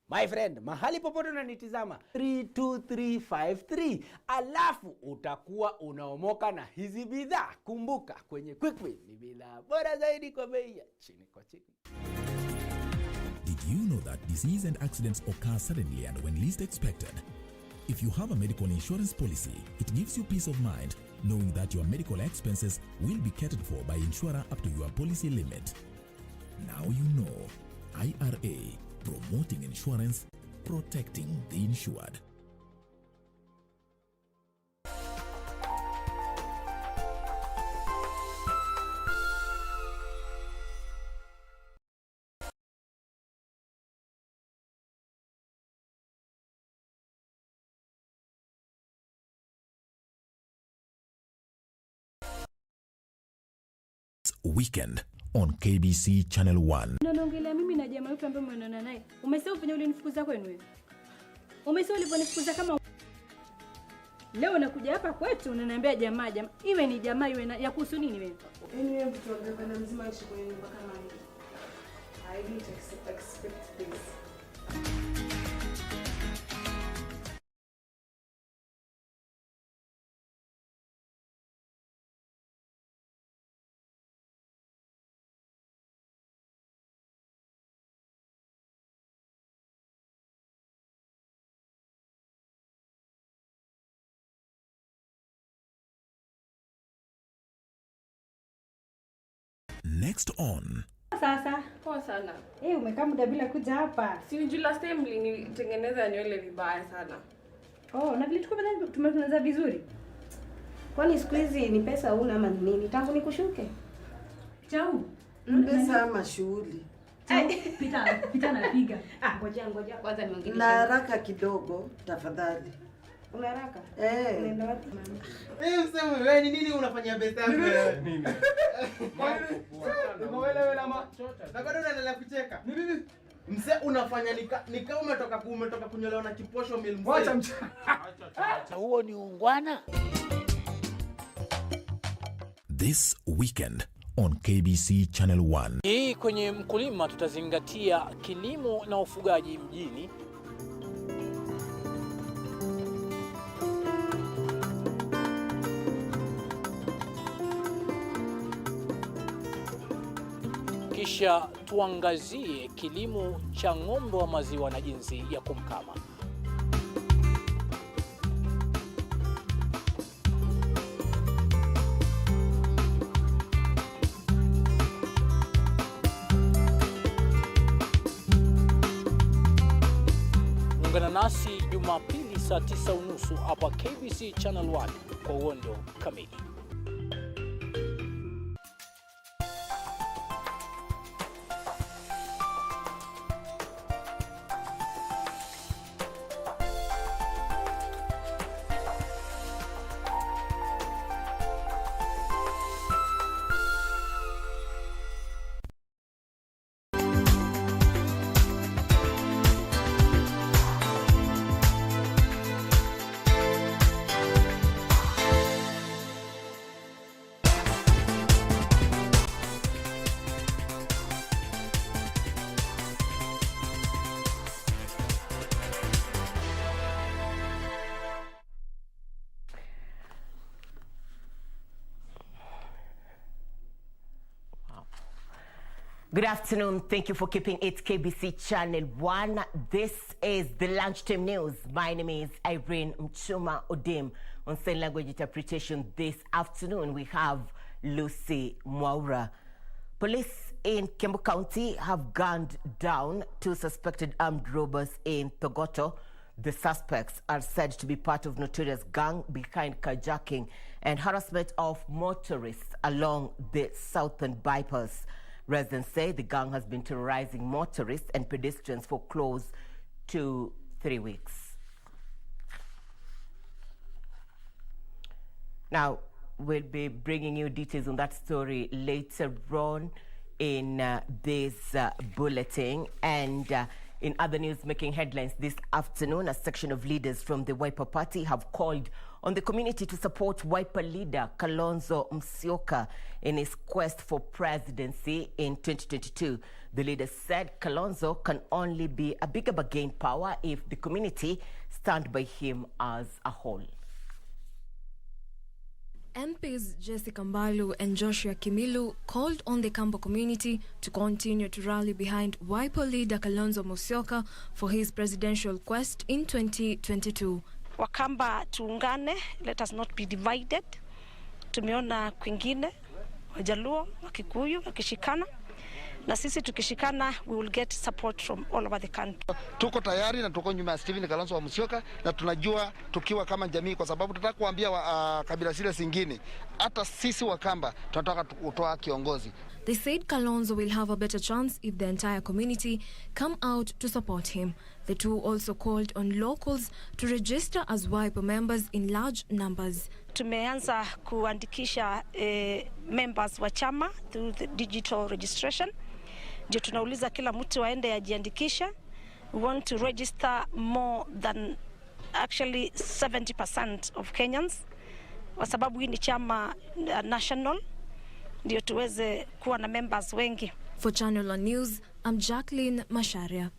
My friend, mahali popote unanitizama 32353, alafu utakuwa unaomoka na hizi bidhaa. Kumbuka, kwenye Quick Win ni bidhaa bora zaidi kwa bei ya chini kwa chini. Did you know that disease and accidents occur suddenly and when least expected? If you have a medical insurance policy, it gives you peace of mind knowing that your medical expenses will be catered for by insurer up to your policy limit. Now you know. IRA, promoting insurance, protecting the insured. Weekend on KBC Channel 1. Unaongelea mimi na jamaa yupi ambaye umeonana naye? Umesahau penye ulinifukuza kwenu wewe? Umesahau uliponifukuza kama leo unakuja hapa kwetu unaniambia jamaa. Iwe ni jamaa iwe ya kuhusu nini wewe? Yaani wewe mtu wa gavana mzima aishi kwenye nyumba kama hii. I didn't expect this. Next on. Sasa poa sana. Umekaa muda bila kuja hapa. Si unajua last time nitengeneza nywele vibaya sana. Na vile tumetengeneza vizuri. Kwani siku hizi ni pesa una ama nini? Tangu nikushuke. Chau. Pesa ama shughuli. Pita napiga. Ngoja kwanza niongelee. Na haraka kidogo tafadhali. Una haraka? Unaenda wapi mama? Useme wewe ni nini unafanya pesa yako wewe? Nini? Wewe lama. Na bado unaendelea kucheka. Nini? Mse unafanya nika umetoka kunyolewa na kiposho mil mse. Acha mchana. Huo ni ungwana. This weekend on KBC Channel 1. Hii kwenye mkulima tutazingatia kilimo na ufugaji mjini. Kisha tuangazie kilimo cha ng'ombe wa maziwa na jinsi ya kumkama. Ungana nasi Jumapili saa 9:30 hapa KBC Channel 1 kwa uondo kamili. Good afternoon. Thank you for keeping it KBC Channel 1. This is the Lunchtime News. My name is Irene Muchuma Odim. On sign language interpretation this afternoon, we have Lucy Mwaura. Police in Kiambu County have gunned down 2 suspected armed robbers in Thogoto. The suspects are said to be part of notorious gang behind carjacking and harassment of motorists along the southern bypass. Residents say the gang has been terrorizing motorists and pedestrians for close to 3 weeks. Now, we'll be bringing you details on that story later on in this bulletin. And in other news making headlines this afternoon, a section of leaders from the Wiper Party have called on the community to support Wiper leader Kalonzo Musyoka in his quest for presidency in 2022. The leader said Kalonzo can only be a bigger bargain power if the community stand by him as a whole. MPs Jessica Mbalu and Joshua Kimilu called on the Kambo community to continue to rally behind Wiper leader Kalonzo Musyoka for his presidential quest in 2022. Wakamba tuungane, let us not be divided. Tumeona kwingine, Wajaluo, Wakikuyu, wakishikana. Na sisi tukishikana, we will get support from all over the country. Tuko tayari na tuko nyuma ya Stephen Kalonzo wa Musyoka, na tunajua tukiwa kama jamii, kwa sababu tunataka kuambia kabila zile zingine, hata sisi Wakamba tunataka kutoa kiongozi. They said Kalonzo will have a better chance if the entire community come out to support him. The two also called on locals to register as Wiper members in large numbers. Tumeanza kuandikisha members wa chama through the digital registration. Ndio tunauliza kila mtu aende ajiandikisha. We want to register more than actually 70% of Kenyans. Kwa sababu hii ni chama national. Ndio tuweze kuwa na members wengi. For Channel One News, I'm Jacqueline Masharia.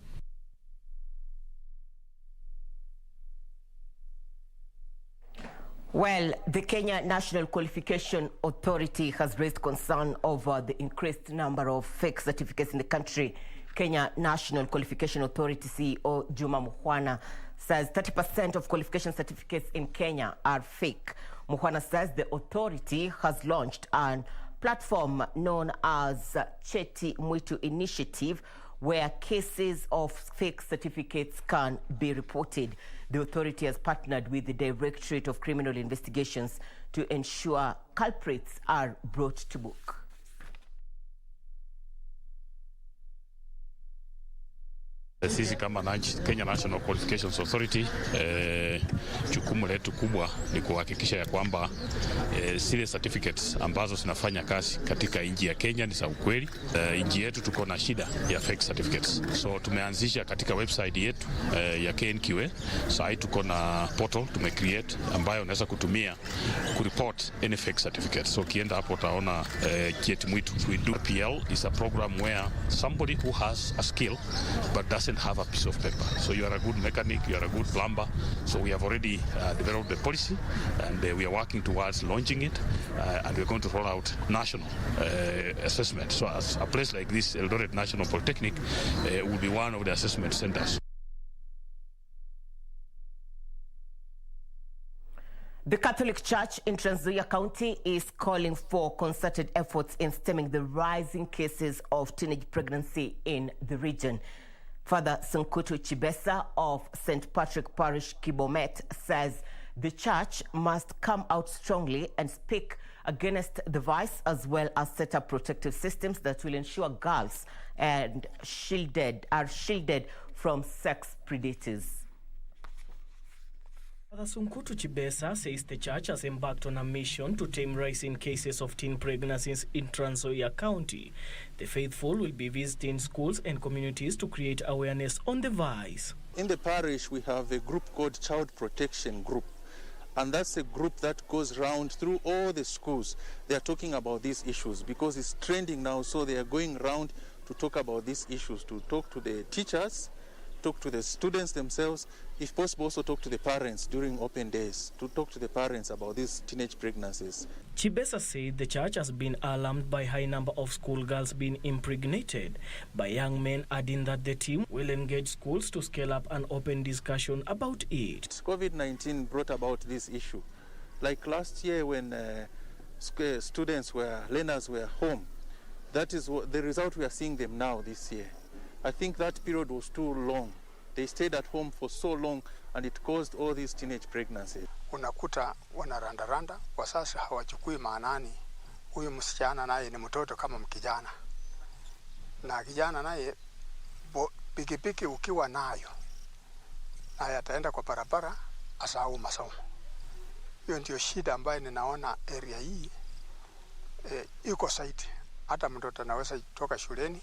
Well, the Kenya National Qualification Authority has raised concern over the increased number of fake certificates in the country. Kenya National Qualification Authority CEO Juma Mukhwana says 30% of qualification certificates in Kenya are fake. Mukhwana says the authority has launched a platform known as Cheti Mwitu Initiative, where cases of fake certificates can be reported. The authority has partnered with the Directorate of Criminal Investigations to ensure culprits are brought to book. Sisi kama Kenya National Qualifications Authority, jukumu letu kubwa ni kuhakikisha ya kwamba zile certificates ambazo zinafanya kazi katika nchi ya Kenya ni za ukweli. Nchi yetu tuko na shida ya fake certificates. So tumeanzisha katika website yetu ya KNQA. Sasa tuko na portal tumecreate ambayo unaweza kutumia kureport any fake certificates. So ukienda hapo utaona Cheti Mwitu. We do PL is a program where somebody who has a skill but doesn't have a piece of paper. So you are a good mechanic, you are a good plumber. So we have already developed the policy, and we are working towards launching it, and we're going to roll out national assessment. So as a place like this, Eldoret National Polytechnic will be one of the assessment centers. The Catholic Church in Trans Nzoia County is calling for concerted efforts in stemming the rising cases of teenage pregnancy in the region. Father Sunkutu Chibesa of St. Patrick Parish, Kibomet, says the church must come out strongly and speak against the vice, as well as set up protective systems that will ensure girls are shielded from sex predators. Father Sunkutu Chibesa says the church has embarked on a mission to tame rising cases of teen pregnancies in Trans Nzoia County. The faithful will be visiting schools and communities to create awareness on the vice. In the parish, we have a group called Child Protection Group. And that's a group that goes round through all the schools. They are talking about these issues because it's trending now. So they are going around to talk about these issues, to talk to the teachers, talk to the students themselves, if possible also talk to the parents during open days, to talk to the parents about these teenage pregnancies. Chibesa said the church has been alarmed by high number of schoolgirls being impregnated by young men, adding that the team will engage schools to scale up an open discussion about it. COVID-19 brought about this issue. Like last year when learners were home, that is what the result we are seeing them now this year. I think that period was too long. They stayed at home for so long and it caused all these teenage pregnancies. Unakuta wanarandaranda kwa sasa hawachukui maanani. Huyu msichana naye ni mtoto kama mkijana. Na kijana naye pikipiki ukiwa nayo. Naye ataenda kwa barabara asahau masomo. Hiyo ndio shida ambayo ninaona area hii iko site. Hata mtoto anaweza kutoka shuleni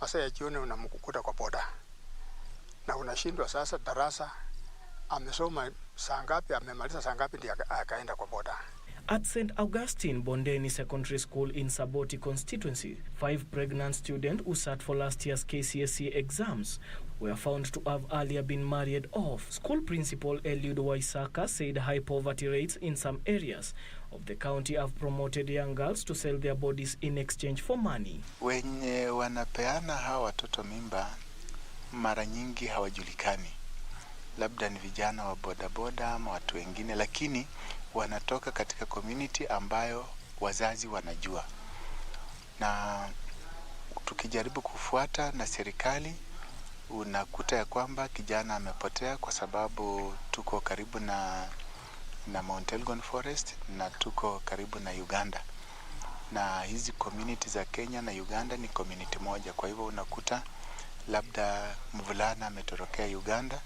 masaa ya jioni unamkukuta kwa boda. Na unashindwa sasa darasa amesoma saa ngapi, amemaliza saa ngapi ndiye akaenda kwa boda. At St. Augustine Bondeni Secondary School in Saboti constituency, 5 pregnant students who sat for last year's KCSE exams were found to have earlier been married off. School principal Eliud Waisaka said high poverty rates in some areas of the county have promoted young girls to sell their bodies in exchange for money. Wenye wanapeana hawa watoto mimba mara nyingi hawajulikani. Labda ni vijana wa bodaboda ama watu wengine, lakini wanatoka katika community ambayo wazazi wanajua. Na tukijaribu kufuata na serikali, unakuta ya kwamba kijana amepotea kwa sababu tuko karibu na Mount Elgon Forest na tuko karibu na Uganda. Na hizi community za Kenya na Uganda ni community moja. Kwa hivyo unakuta labda mvulana ametorokea Uganda,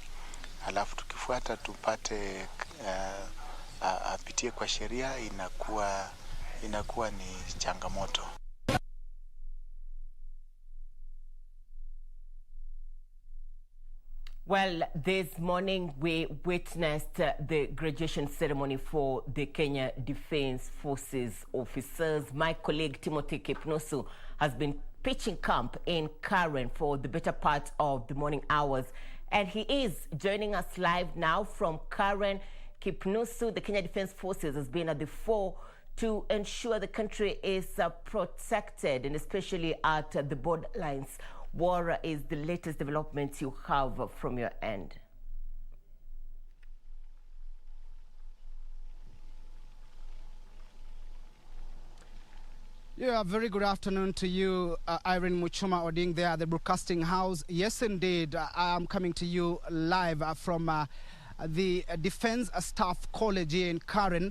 alafu tukifuata tupate apitie kwa sheria, inakuwa ni changamoto. Well, this morning we witnessed the graduation ceremony for the Kenya Defence Forces officers. My colleague Timothy Kipnusu has been pitching camp in Karen for the better part of the morning hours, and he is joining us live now from Karen. Kipnusu, the Kenya Defence Forces has been at the fore to ensure the country is protected, and especially at the borderlines. What is the latest developments you have from your end? Yeah, very good afternoon to you, Irene Muchuma Oding there at the broadcasting house. Yes, indeed, I am coming to you live from the Defense Staff College here in Karen,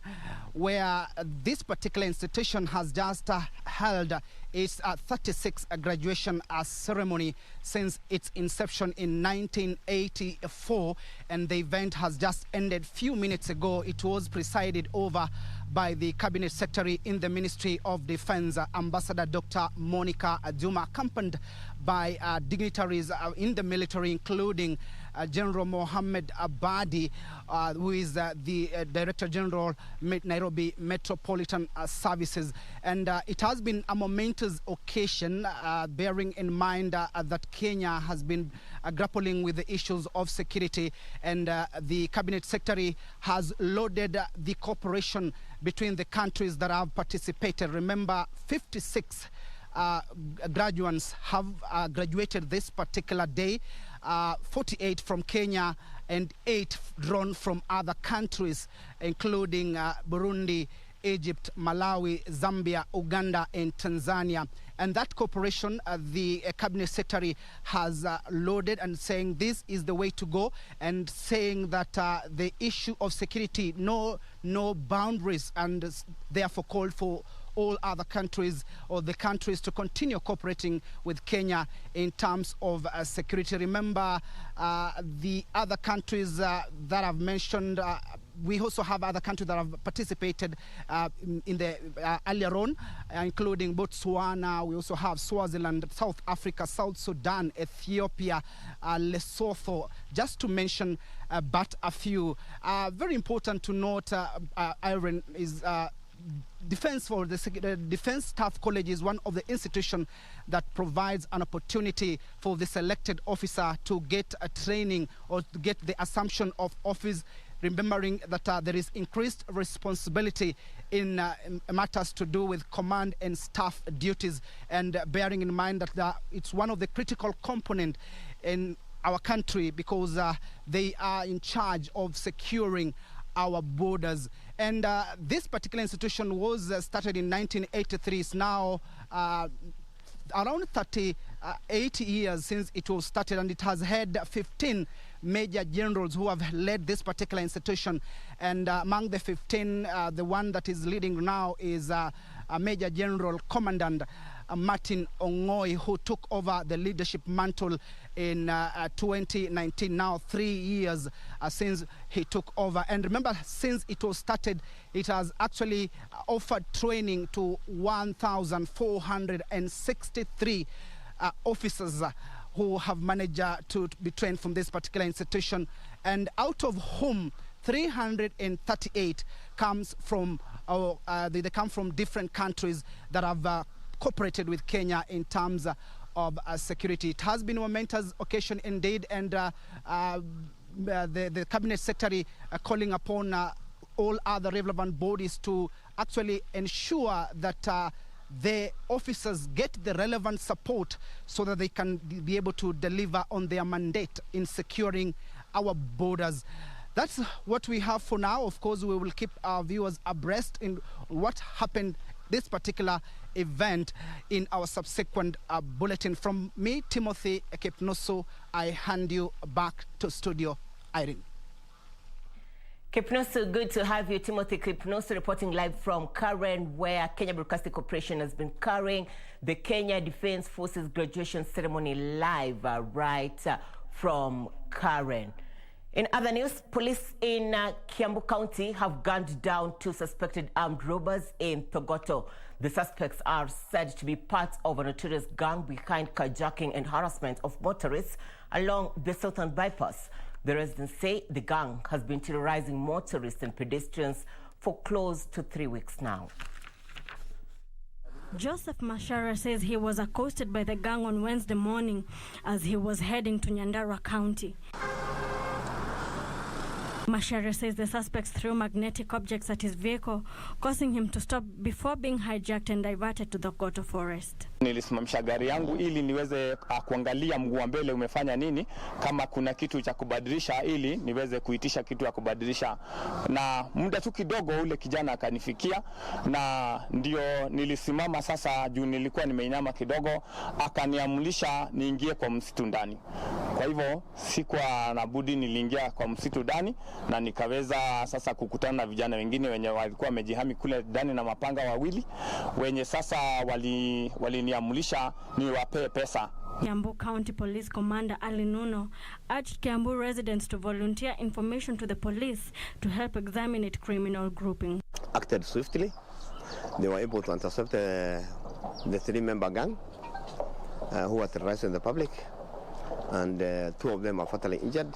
where this particular institution has just held its 36th graduation ceremony since its inception in 1984, and the event has just ended few minutes ago. It was presided over by the Cabinet Secretary in the Ministry of Defense, Ambassador Dr. Monica Juma, accompanied by dignitaries in the military, including General Mohammed Abadi, who is the Director General, Nairobi Metropolitan Services. And it has been a momentous occasion, bearing in mind that Kenya has been grappling with the issues of security, and the Cabinet Secretary has lauded the cooperation between the countries that have participated. Remember, 56 graduates have graduated this particular day, 48 from Kenya and 8 drawn from other countries, including Burundi, Egypt, Malawi, Zambia, Uganda, and Tanzania. And that cooperation, the Cabinet Secretary has lauded and saying this is the way to go, and saying that the issue of security, no boundaries, and therefore called for all other countries, or the countries, to continue cooperating with Kenya in terms of security. Remember, the other countries that I've mentioned, we also have other countries that have participated in the earlier on, including Botswana. We also have Swaziland, South Africa, South Sudan, Ethiopia, Lesotho, just to mention but a few. Very important to note, Irene, is Defense Staff College is one of the institutions that provides an opportunity for the selected officer to get a training or to get the assumption of office, remembering that there is increased responsibility in matters to do with command and staff duties, and bearing in mind that it's one of the critical components in our country, because they are in charge of securing our borders. And this particular institution was started in 1983. It's now around 38 years since it was started, and it has had 15 major generals who have led this particular institution. And among the 15, the one that is leading now is Major General Commandant Martin Ongoi, who took over the leadership mantle in 2019, now 3 years since he took over. And remember, since it was started, it has actually offered training to 1,463 officers who have managed to be trained from this particular institution, and out of whom 338 comes from, they come from different countries that have cooperated with Kenya in terms of security. It has been a momentous occasion indeed, and the Cabinet Secretary calling upon all other relevant bodies to actually ensure that the officers get the relevant support so that they can be able to deliver on their mandate in securing our borders. That's what we have for now. Of course, we will keep our viewers abreast in what happened this particular event in our subsequent bulletin. From me, Timothy Kipnoso, I hand you back to studio, Irene. Kipnoso, good to have you. Timothy Kipnoso reporting live from Karen, where Kenya Broadcasting Corporation has been carrying the Kenya Defense Forces graduation ceremony live right from Karen. In other news, police in Kiambu County have gunned down 2 suspected armed robbers in Thogoto. The suspects are said to be part of a notorious gang behind carjacking and harassment of motorists along the southern bypass. The residents say the gang has been terrorizing motorists and pedestrians for close to 3 weeks now. Joseph Mashara says he was accosted by the gang on Wednesday morning as he was heading to Nyandarua County. Mashara says the suspects threw magnetic objects at his vehicle, causing him to stop before being hijacked and diverted to the Goto forest. Nilisimamisha gari yangu ili niweze kuangalia mguu wa mbele umefanya nini, kama kuna kitu cha kubadilisha ili niweze kuitisha kitu ya kubadilisha. Na muda tu kidogo ule kijana akanifikia na ndio nilisimama sasa juu nilikuwa nimeinama kidogo, akaniamrisha niingie kwa msitu ndani. Kwa hivyo sikuwa na budi, niliingia kwa msitu ndani na nikaweza sasa kukutana na vijana wengine wenye walikuwa wamejihami kule ndani na mapanga wawili wenye sasa waliniamulisha niwape pesa. Kiambu County Police Commander Ali Nuno urged Kiambu residents to volunteer information to the police to help examine criminal grouping. Acted swiftly. They were able to intercept the 3-member gang who were terrorizing the public, and 2 of them are fatally injured.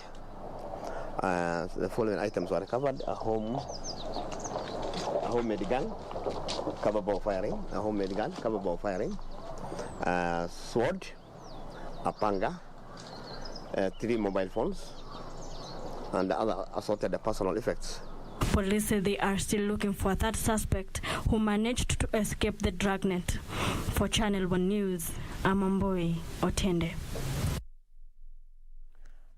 The following items were recovered: a homemade gun capable of firing, sword, a panga, 3 mobile phones, and other assorted personal effects. Police say they are still looking for a 3rd suspect who managed to escape the dragnet. For Channel 1 News, I'm Amboi Otende.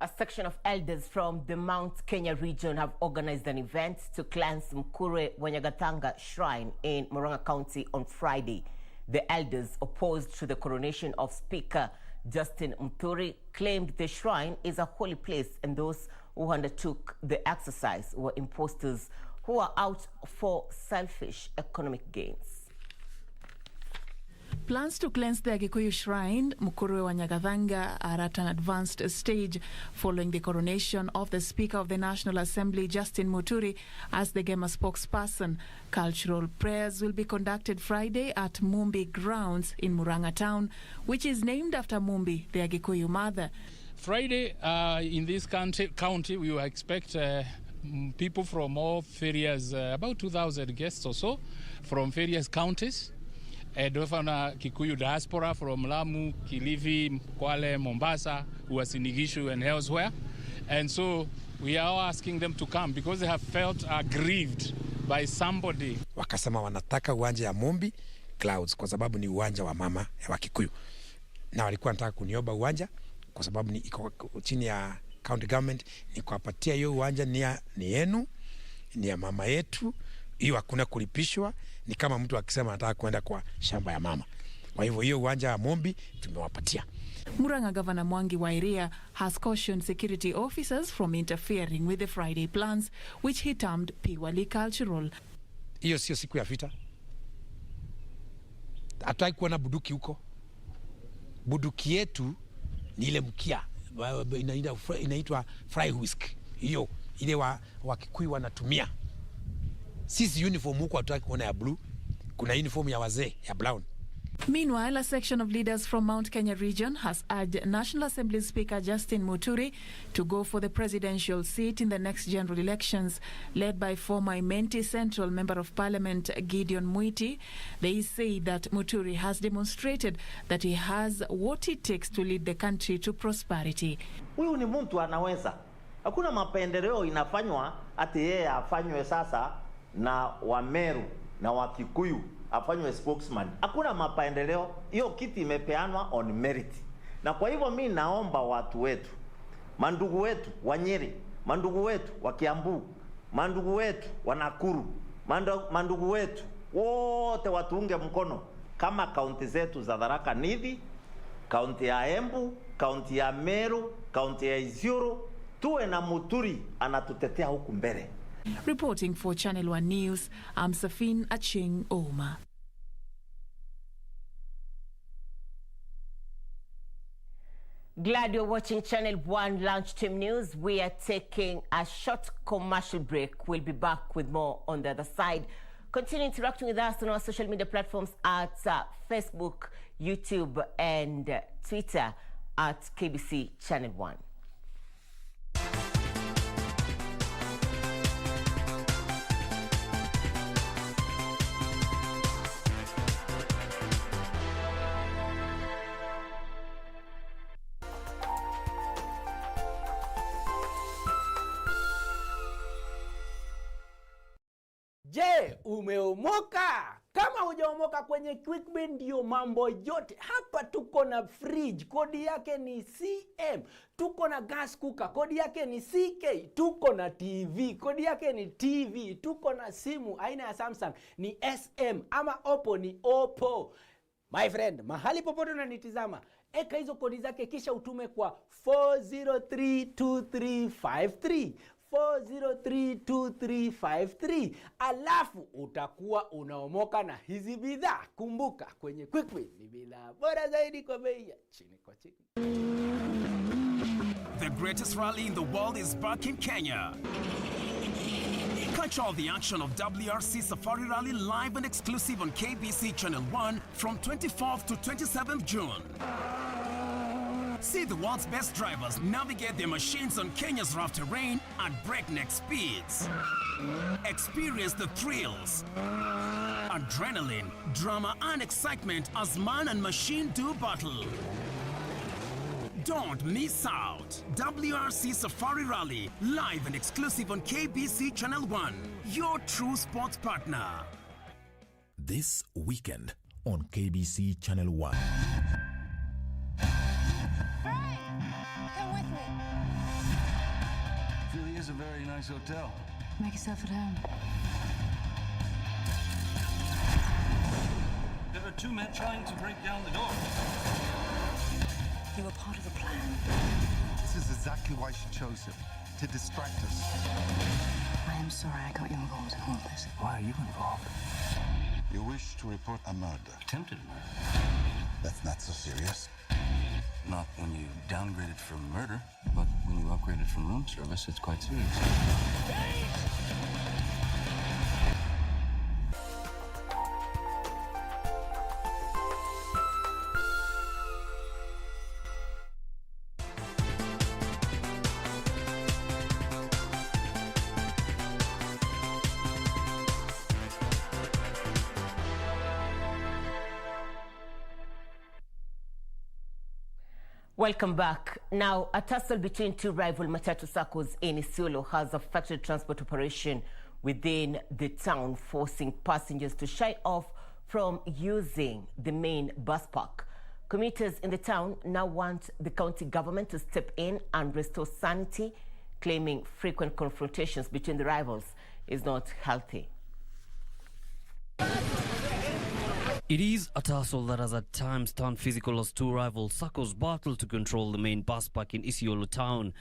A section of elders from the Mount Kenya region have organized an event to cleanse Mkure Wanyagatanga Shrine in Murang'a County on Friday. The elders opposed to the coronation of Speaker Justin Muturi claimed the shrine is a holy place, and those who undertook the exercise were imposters who are out for selfish economic gains. Plans to cleanse the Agikuyu Shrine, Mukuru Wanyagatanga, are at an advanced stage following the coronation of the Speaker of the National Assembly, Justin Muturi, as the Gema spokesperson. Cultural prayers will be conducted Friday at Mumbi Grounds in Murang'a Town, which is named after Mumbi, the Agikuyu mother. Friday, in this county, we will expect people from all various, about 2,000 guests or so, from various counties. Dofana Kikuyu diaspora from Lamu, Kilifi, Kwale, Mombasa, Uasin Gishu and elsewhere. And so we are asking them to come because they have felt aggrieved by somebody. Wakasema wanataka uwanja ya Mumbi Clouds kwa sababu ni uwanja wa mama ya Wakikuyu. Na walikuwa wanataka kuniomba uwanja kwa sababu ni iko chini ya county government, ni kuwapatia hiyo uwanja ni yenu, ni ya mama yetu. Hiyo hakuna kulipishwa, ni kama mtu akisema anataka kwenda kwa shamba ya mama. Kwa hivyo hiyo uwanja wa Mumbi tumewapatia. Murang'a Governor Mwangi wa Iria has cautioned security officers from interfering with the Friday plans, which he termed purely cultural. Hiyo sio siku ya vita. Hataki kuona buduki huko. Buduki yetu ni ile mkia, inaitwa fry whisk. Hiyo ile Wakikuyu wanatumia. Sisi uniform huko hatutaki kuona ya blue. Kuna uniform ya wazee ya brown. Meanwhile, a section of leaders from Mount Kenya region has urged National Assembly Speaker Justin Muturi to go for the presidential seat in the next general elections, led by former Imenti Central Member of Parliament Gideon Mwiti. They say that Muturi has demonstrated that he has what it takes to lead the country to prosperity. Huyu ni mtu anaweza. Hakuna mapendeleo inafanywa ati yeye afanywe sasa na Wameru na Wakikuyu afanywe spokesman. Hakuna mapendeleo, hiyo kiti imepeanwa on merit. Na kwa hivyo mimi naomba watu wetu, mandugu wetu wa Nyeri, mandugu wetu wa Kiambu, mandugu wetu wa Nakuru, mandugu wetu wote watuunge mkono kama kaunti zetu za Tharaka Nithi, kaunti ya Embu, kaunti ya Meru, kaunti ya Isiolo, tuwe na Muturi anatutetea huku mbele. Reporting for Channel 1 News, I'm Safin Aching Oma. Glad you're watching Channel 1 Lunchtime News. We are taking a short commercial break. We'll be back with more on the other side. Continue interacting with us on our social media platforms at Facebook, YouTube, and Twitter at KBC Channel 1. Je, umeomoka? Kama hujaomoka kwenye QuickBin ndio mambo yote. Hapa tuko na fridge, kodi yake ni CM. Tuko na gas cooker, kodi yake ni CK. Tuko na TV, kodi yake ni TV. Tuko na simu aina ya Samsung ni SM, ama Oppo ni Oppo. My friend, mahali popote unanitizama, eka hizo kodi zake kisha utume kwa 4032353. 4032353, alafu utakuwa unaomoka na hizi bidhaa. Kumbuka, kwenye QuickBin ni bidhaa bora zaidi kwa bei ya chini kwa chini. The greatest rally in the world is back in Kenya. Catch all the action of WRC Safari Rally live and exclusive on KBC Channel 1 from 24th to 27th June. See the world's best drivers navigate their machines on Kenya's rough terrain at breakneck speeds. Experience the thrills, adrenaline, drama, and excitement as man and machine do battle. Don't miss out. WRC Safari Rally, live and exclusive on KBC Channel 1, your true sports partner. This weekend on KBC Channel 1. It's a very nice hotel. Make yourself at home. There are two men trying to break down the door. You were part of the plan. This is exactly why she chose him, to distract us. I am sorry I got you involved in all this. Why are you involved? You wish to report a murder. Attempted murder. That's not so serious. Not when you downgraded from murder, but when you upgraded from room service, it's quite serious. Welcome back. Now, a tussle between two rival matatu circles in Isiolo has affected transport operation within the town, forcing passengers to shy off from using the main bus park. Commuters in the town now want the county government to step in and restore sanity, claiming frequent confrontations between the rivals is not healthy. It is a tussle that has at times turned physical as two rival circles battle to control the main bus park in Isiolo town.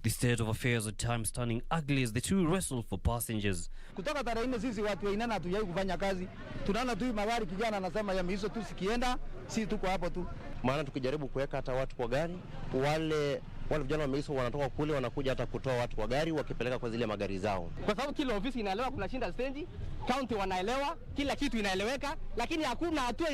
The state of affairs at times turning ugly as the two wrestle for passengers. Kutoka tarehe 4 sisi watu wa Inana hatujai kufanya kazi. Tunaona tu magari kijana anasema yameisha tu sikienda, sisi tuko hapo tu. Maana tukijaribu kuweka hata watu kwa gari, wale wale vijana wameiswa wanatoka kule wanakuja hata kutoa watu kwa gari wakipeleka kwa zile magari zao. Kwa sababu kila ofisi inaelewa kuna shinda stage, county wanaelewa, kila kitu inaeleweka, lakini hakuna hatua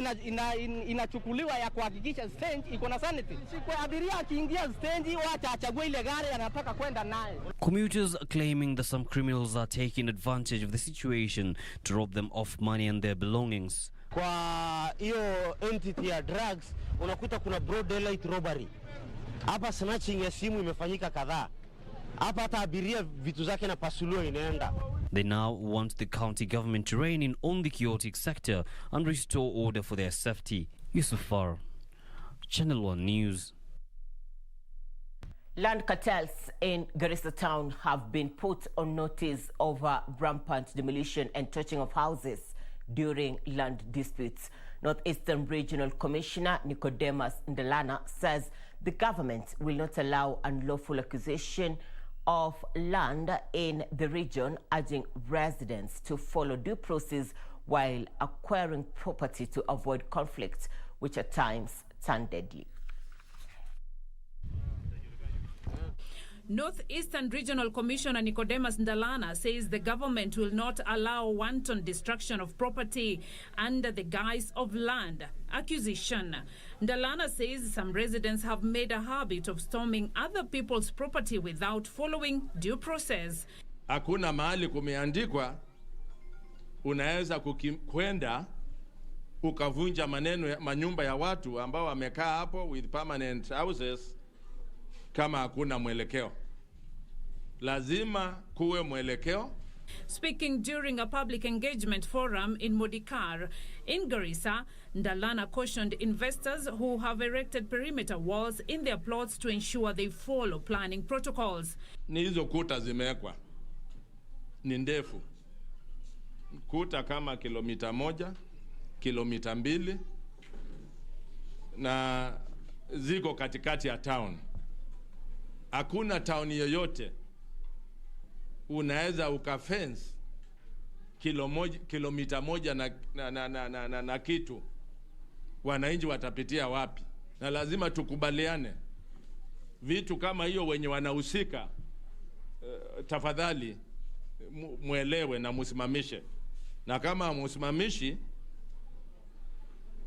inachukuliwa ya kuhakikisha stage iko na sanity. Kwa abiria akiingia stage wacha achague ile gari anataka kwenda naye. Commuters claiming that some criminals are taking advantage of the situation to rob them of money and their belongings. Kwa hiyo entity ya drugs unakuta kuna broad daylight robbery. Hapa snatching ya simu imefanyika kadhaa. Hapa hata abiria vitu zake na pasuliwa inaenda. They now want the county government to rein in on the chaotic sector and restore order for their safety. Yusuf Far, Channel 1 News. Land cartels in Garissa town have been put on notice over rampant demolition and torching of houses during land disputes. Northeastern Regional Commissioner Nicodemus Ndalana says the government will not allow unlawful acquisition of land in the region, urging residents to follow due process while acquiring property to avoid conflicts, which at times turn deadly. Northeastern Regional Commissioner Nicodemus Ndalana says the government will not allow wanton destruction of property under the guise of land acquisition. Ndalana says some residents have made a habit of storming other people's property without following due process. Hakuna mahali kumeandikwa unaweza kwenda ukavunja manyumba ya watu ambao wamekaa hapo with permanent houses kama hakuna mwelekeo. Lazima kuwe mwelekeo. Speaking during a public engagement forum in Modikar, in Garissa, Ndalana cautioned investors who have erected perimeter walls in their plots to ensure they follow planning protocols. Ni hizo kuta zimewekwa. Ni ndefu. Kuta kama kilomita 1, kilomita 2 na ziko katikati ya town. Hakuna town yoyote unaweza ukafence kilomita 1 na kitu. Wananchi watapitia wapi? Na lazima tukubaliane vitu kama hiyo. Wenye wanahusika tafadhali muelewe na musimamishe, na kama musimamishi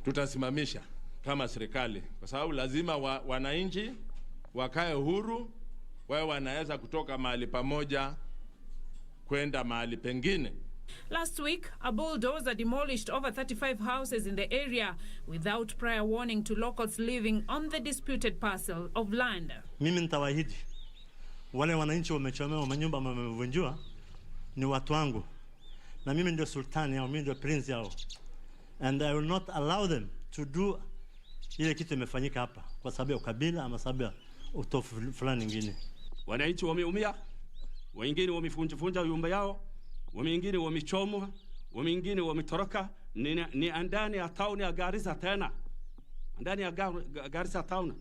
tutasimamisha kama serikali, kwa sababu lazima wananchi wakae huru, wao wanaweza kutoka mahali pamoja kwenda mahali pengine. Last week, a bulldozer demolished over 35 houses in the area without prior warning to locals living on the disputed parcel of land. Mimi nitawaahidi wale wananchi wamechomewa manyumba wamevunjwa ni watu wangu, na mimi ndio sultani yao, mimi ndio prince yao, and I will not allow them to do ile kitu imefanyika hapa kwa sababu ya ukabila ama sababu ya utofu fulani nyingine. Wananchi wameumia, wengine wamefunja nyumba yao, wengine wamechomwa, wengine wametoroka. Ni ndani ya town ya Garissa tena, ndani ya Garissa town,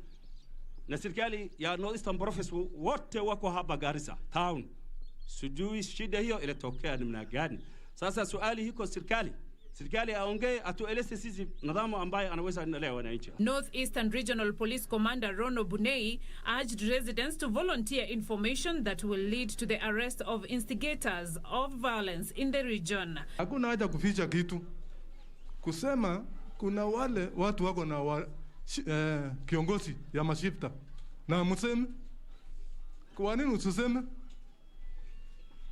na serikali ya Northeastern Province wote wako hapa Garissa town. Sijui shida hiyo ilitokea namna gani. Sasa swali hiko serikali aongee, atueleze sisi nidhamu ambaye anaweza endelea wananchi. Northeastern Regional Police Commander Rono Bunei urged residents to volunteer information that will lead to the arrest of instigators of violence in the region. Hakuna haja kuficha kitu. Kusema kuna wale watu wako na kiongozi ya mashifta. Na mseme, kwa nini usiseme?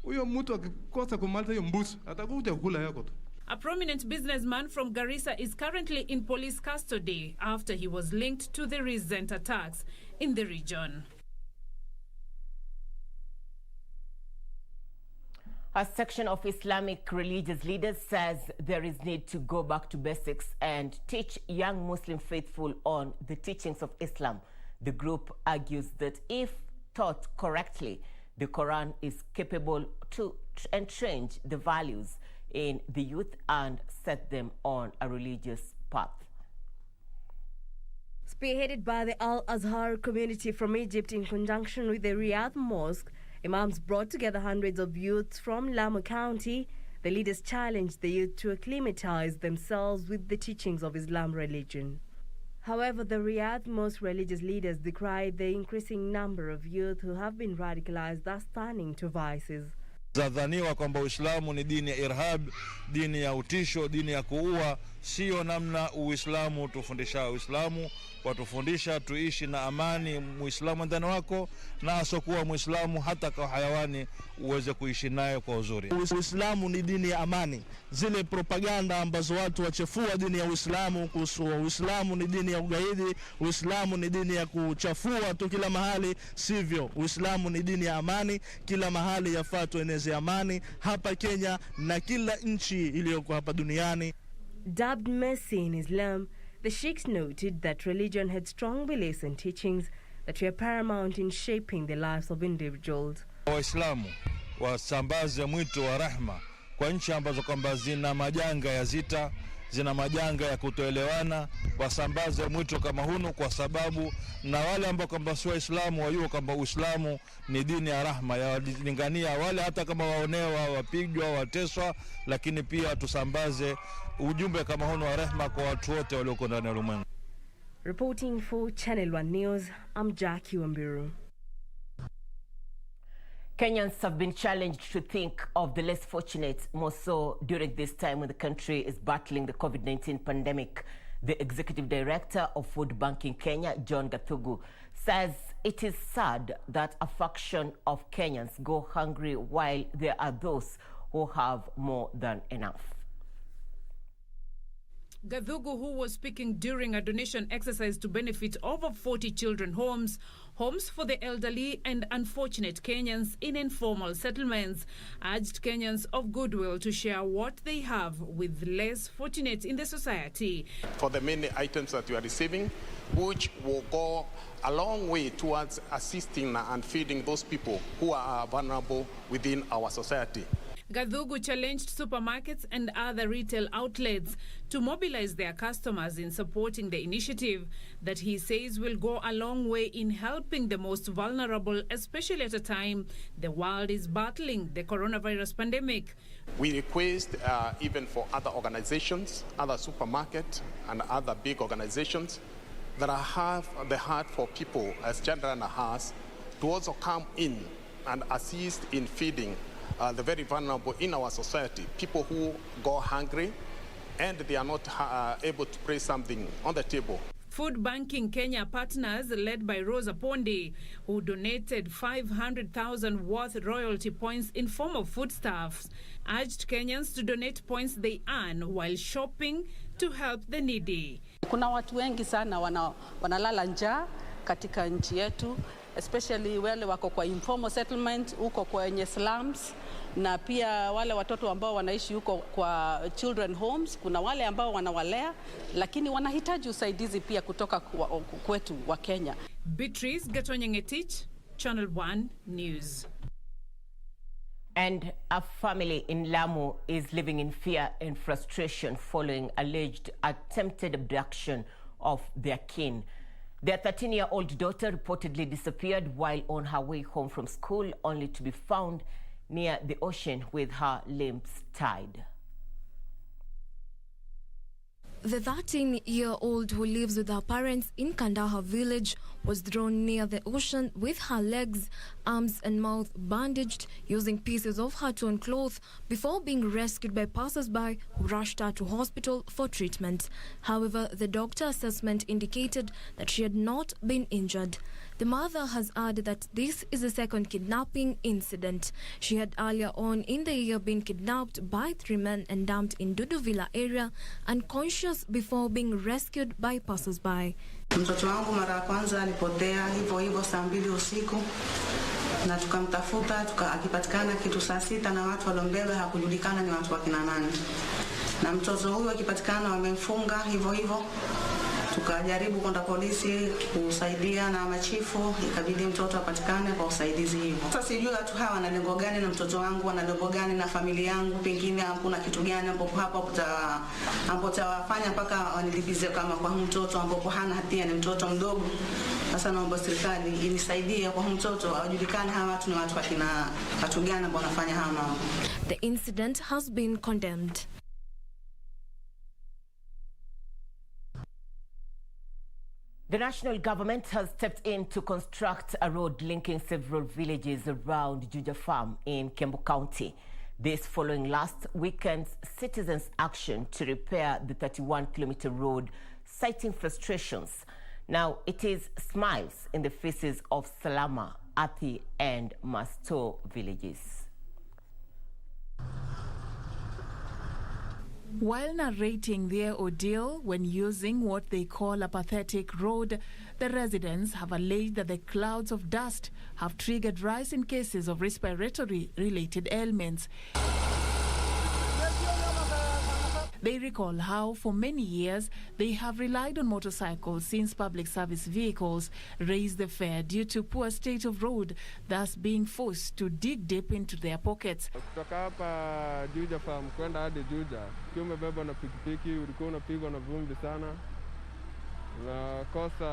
Huyo mtu akikosa kumaliza hiyo mbuzi, atakuja kula yako tu. A prominent businessman from Garissa is currently in police custody after he was linked to the recent attacks in the region. A section of Islamic religious leaders says there is need to go back to basics and teach young Muslim faithful on the teachings of Islam. The group argues that if taught correctly, the Quran is capable to entrench the values in the youth and set them on a religious path. Spearheaded by the Al-Azhar community from Egypt in conjunction with the Riyadh Mosque, Imams brought together hundreds of youths from Lamu County. The leaders challenged the youth to acclimatize themselves with the teachings of Islam religion. However, the Riyadh most religious leaders decried the increasing number of youth who have been radicalized, thus turning to vices. Zadhaniwa kwamba Uislamu ni dini ya irhab, dini ya utisho, dini ya kuua. Sio namna Uislamu tufundisha. Uislamu watufundisha tuishi na amani, Muislamu ndani wako na asokuwa Muislamu hata kwa hayawani uweze kuishi naye kwa uzuri. Uislamu ni dini ya amani. Zile propaganda ambazo watu wachafua dini ya Uislamu kuhusu Uislamu ni dini ya ugaidi, Uislamu ni dini ya kuchafua tu kila mahali, sivyo. Uislamu ni dini ya amani, kila mahali yafaa tueneze amani hapa Kenya na kila nchi iliyoko hapa duniani. Dubbed Messi in Islam, the sheikhs noted that religion had strong beliefs and teachings that were paramount in shaping the lives of individuals. Waislamu wasambaze mwito wa rahma kwa nchi ambazo kwamba zina majanga ya zita, zina majanga ya kutoelewana, wasambaze mwito kama hunu, kwa sababu na wale ambao kwamba si Waislamu wajue kwamba Uislamu ni dini ya rahma, ya lingania wale hata kama waonewa, wapigwa, wateswa, lakini pia tusambaze ujumbe kama hunu wa rahma kwa watu wote walioko ndani ya ulimwengu. Reporting for Channel 1 News, I'm Jackie Wambiru. Kenyans have been challenged to think of the less fortunate, more so during this time when the country is battling the COVID-19 pandemic. The Executive Director of Food Banking Kenya, John Gathugu, says it is sad that a fraction of Kenyans go hungry while there are those who have more than enough. Gathugu, who was speaking during a donation exercise to benefit over 40 children homes for the elderly and unfortunate Kenyans in informal settlements, urged Kenyans of goodwill to share what they have with less fortunate in the society. For the many items that you are receiving, which will go a long way towards assisting and feeding those people who are vulnerable within our society. Gathugu challenged supermarkets and other retail outlets to mobilize their customers in supporting the initiative that he says will go a long way in helping the most vulnerable, especially at a time the world is battling the coronavirus pandemic. We request even for other organizations, other supermarkets and other big organizations that have the heart for people as children has to also come in and assist in feeding the very vulnerable in our society, people who go hungry and they are not able to place something on the table. Food Banking Kenya partners, led by Rosa Pondi, who donated 500,000 worth royalty points in form of foodstuffs, urged Kenyans to donate points they earn while shopping to help the needy. Kuna watu wengi sana wanalala njaa katika nchi yetu, especially wale wako kwa informal settlement, huko kwenye slums, na pia wale watoto ambao wanaishi huko kwa children homes. Kuna wale ambao wanawalea lakini wanahitaji usaidizi pia kutoka kwetu wa Kenya. Beatrice Gatonyengetich, Channel 1 News. And a family in Lamu is living in fear and frustration following alleged attempted abduction of their kin. Their 13-year-old daughter reportedly disappeared while on her way home from school, only to be found near the ocean with her limbs tied. The 13-year-old who lives with her parents in Kandaha village was thrown near the ocean with her legs, arms and mouth bandaged using pieces of her torn cloth before being rescued by passers-by who rushed her to hospital for treatment. However, the doctor assessment indicated that she had not been injured. The mother has added that this is the second kidnapping incident. She had earlier on in the year been kidnapped by 3 men and dumped in Duduvilla area, unconscious before being rescued by passers-by. Mtoto wangu mara ya kwanza alipotea hivyo saa 2 usiku na tukamtafuta akipatikana kitu saa 6 na watu waliombeba hakujulikana ni watu wa kina nani. Na mtoto huyu akipatikana wamemfunga hivyo. Tukajaribu kwenda polisi kusaidia na machifu, ikabidi mtoto apatikane kwa usaidizi hivyo. Sasa sijui watu hawa wana lengo gani na mtoto wangu, wana lengo gani na familia yangu, pengine hakuna kitu gani ambapo tawafanya mpaka wanilipize kama kwa mtoto ambapo hana hatia, ni mtoto mdogo. Sasa naomba serikali inisaidie kwa mtoto ajulikane hawa watu ni watu gani ambao wanafanya haya mambo. The incident has been condemned. The national government has stepped in to construct a road linking several villages around Juja Farm in Kiambu County. This following last weekend's citizens' action to repair the 31-kilometer road, citing frustrations. Now, it is smiles in the faces of Salama, Athi and Masto villages. While narrating their ordeal when using what they call a pathetic road, the residents have alleged that the clouds of dust have triggered rise in cases of respiratory-related ailments. They recall how, for many years, they have relied on motorcycles since public service vehicles raised the fare due to poor state of road, thus being forced to dig deep into their pockets. Kutoka hapa Juja Farm kwenda hadi Juja, ukiwa umebeba na pikipiki ulikuwa unapigwa na vumbi sana. Unakosa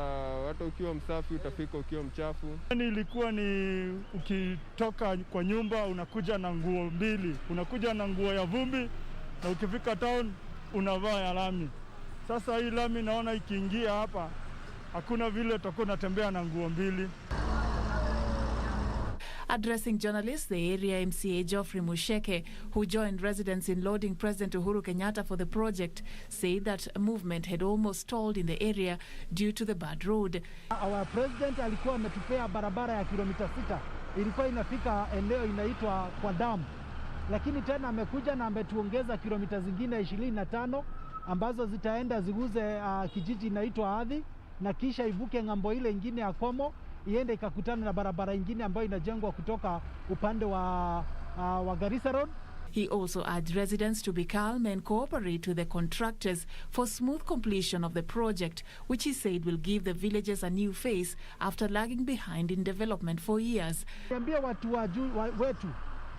hata ukiwa msafi utafika ukiwa mchafu. Ilikuwa ni ukitoka kwa nyumba unakuja na nguo mbili, unakuja na nguo ya vumbi na ukifika town unavaa ya lami. Sasa hii lami naona ikiingia hapa hakuna vile utakuwa unatembea na nguo mbili. Addressing journalists, the area MCA Geoffrey Musheke, who joined residents in lauding President Uhuru Kenyatta for the project, said that movement had almost stalled in the area due to the bad road. Our president alikuwa ametupea barabara ya kilomita 6, ilikuwa inafika eneo inaitwa kwa damu. Lakini tena amekuja na ametuongeza kilomita zingine 25 ambazo zitaenda ziguze kijiji inaitwa Adhi na kisha ivuke ngambo ile ingine ya Komo iende ikakutana na barabara ingine ambayo inajengwa kutoka upande wa Garissa Road. He also urged residents to be calm and cooperate with the contractors for smooth completion of the project, which he said will give the villages a new face after lagging behind in development for years. Niambia watu wetu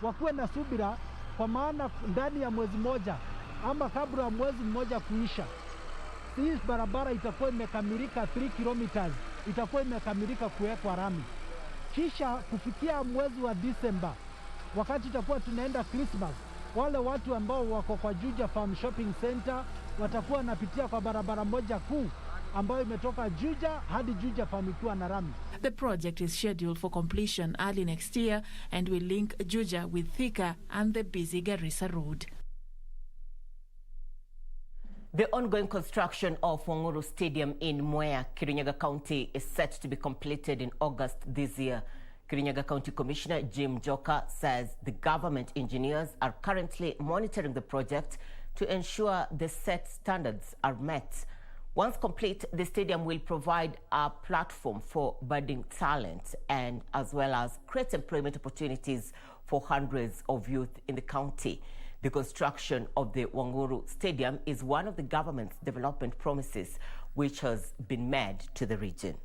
wakuwe na subira, kwa maana ndani ya mwezi moja ama kabla ya mwezi mmoja kuisha, hii barabara itakuwa imekamilika 3 kilometers, itakuwa imekamilika kuwekwa rami. Kisha kufikia mwezi wa Disemba, wakati itakuwa tunaenda Christmas, wale watu ambao wako kwa Juja Farm Shopping Center watakuwa napitia kwa barabara moja kuu ambayo imetoka Juja hadi Juja Farm ikiwa na rami. The project is scheduled for completion early next year and will link Juja with Thika and the busy Garissa Road. The ongoing construction of Wanguru Stadium in Mwea, Kirinyaga County, is set to be completed in August this year. Kirinyaga County Commissioner Jim Joka says the government engineers are currently monitoring the project to ensure the set standards are met. Once complete, the stadium will provide a platform for budding talent and as well as create employment opportunities for hundreds of youth in the county. The construction of the Wanguru Stadium is one of the government's development promises which has been made to the region.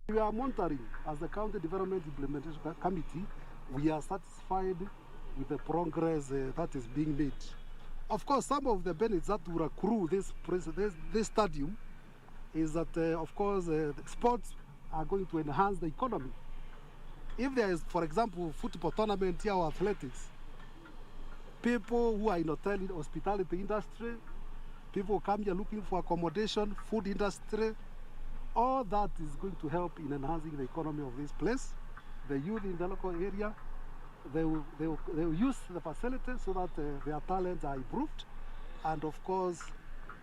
We are monitoring as the County Development Implementation Committee. We are satisfied with the progress that is being made. Of course, some of the benefits that will accrue this stadium is that, of course, sports are going to enhance the economy. If there is, for example, football tournament here or athletics, people who are in hospitality industry, people come here looking for accommodation, food industry, all that is going to help in enhancing the economy of this place. The youth in the local area, they will use the facilities so that their talents are improved. And of course,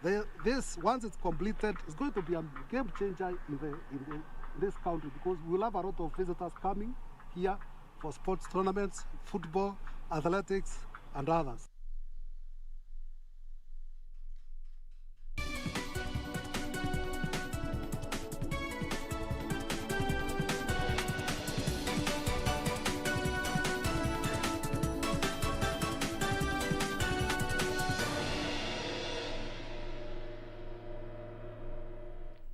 this, once it's completed, is going to be a game changer in this country, because we will have a lot of visitors coming here for sports tournaments, football, athletics, and others.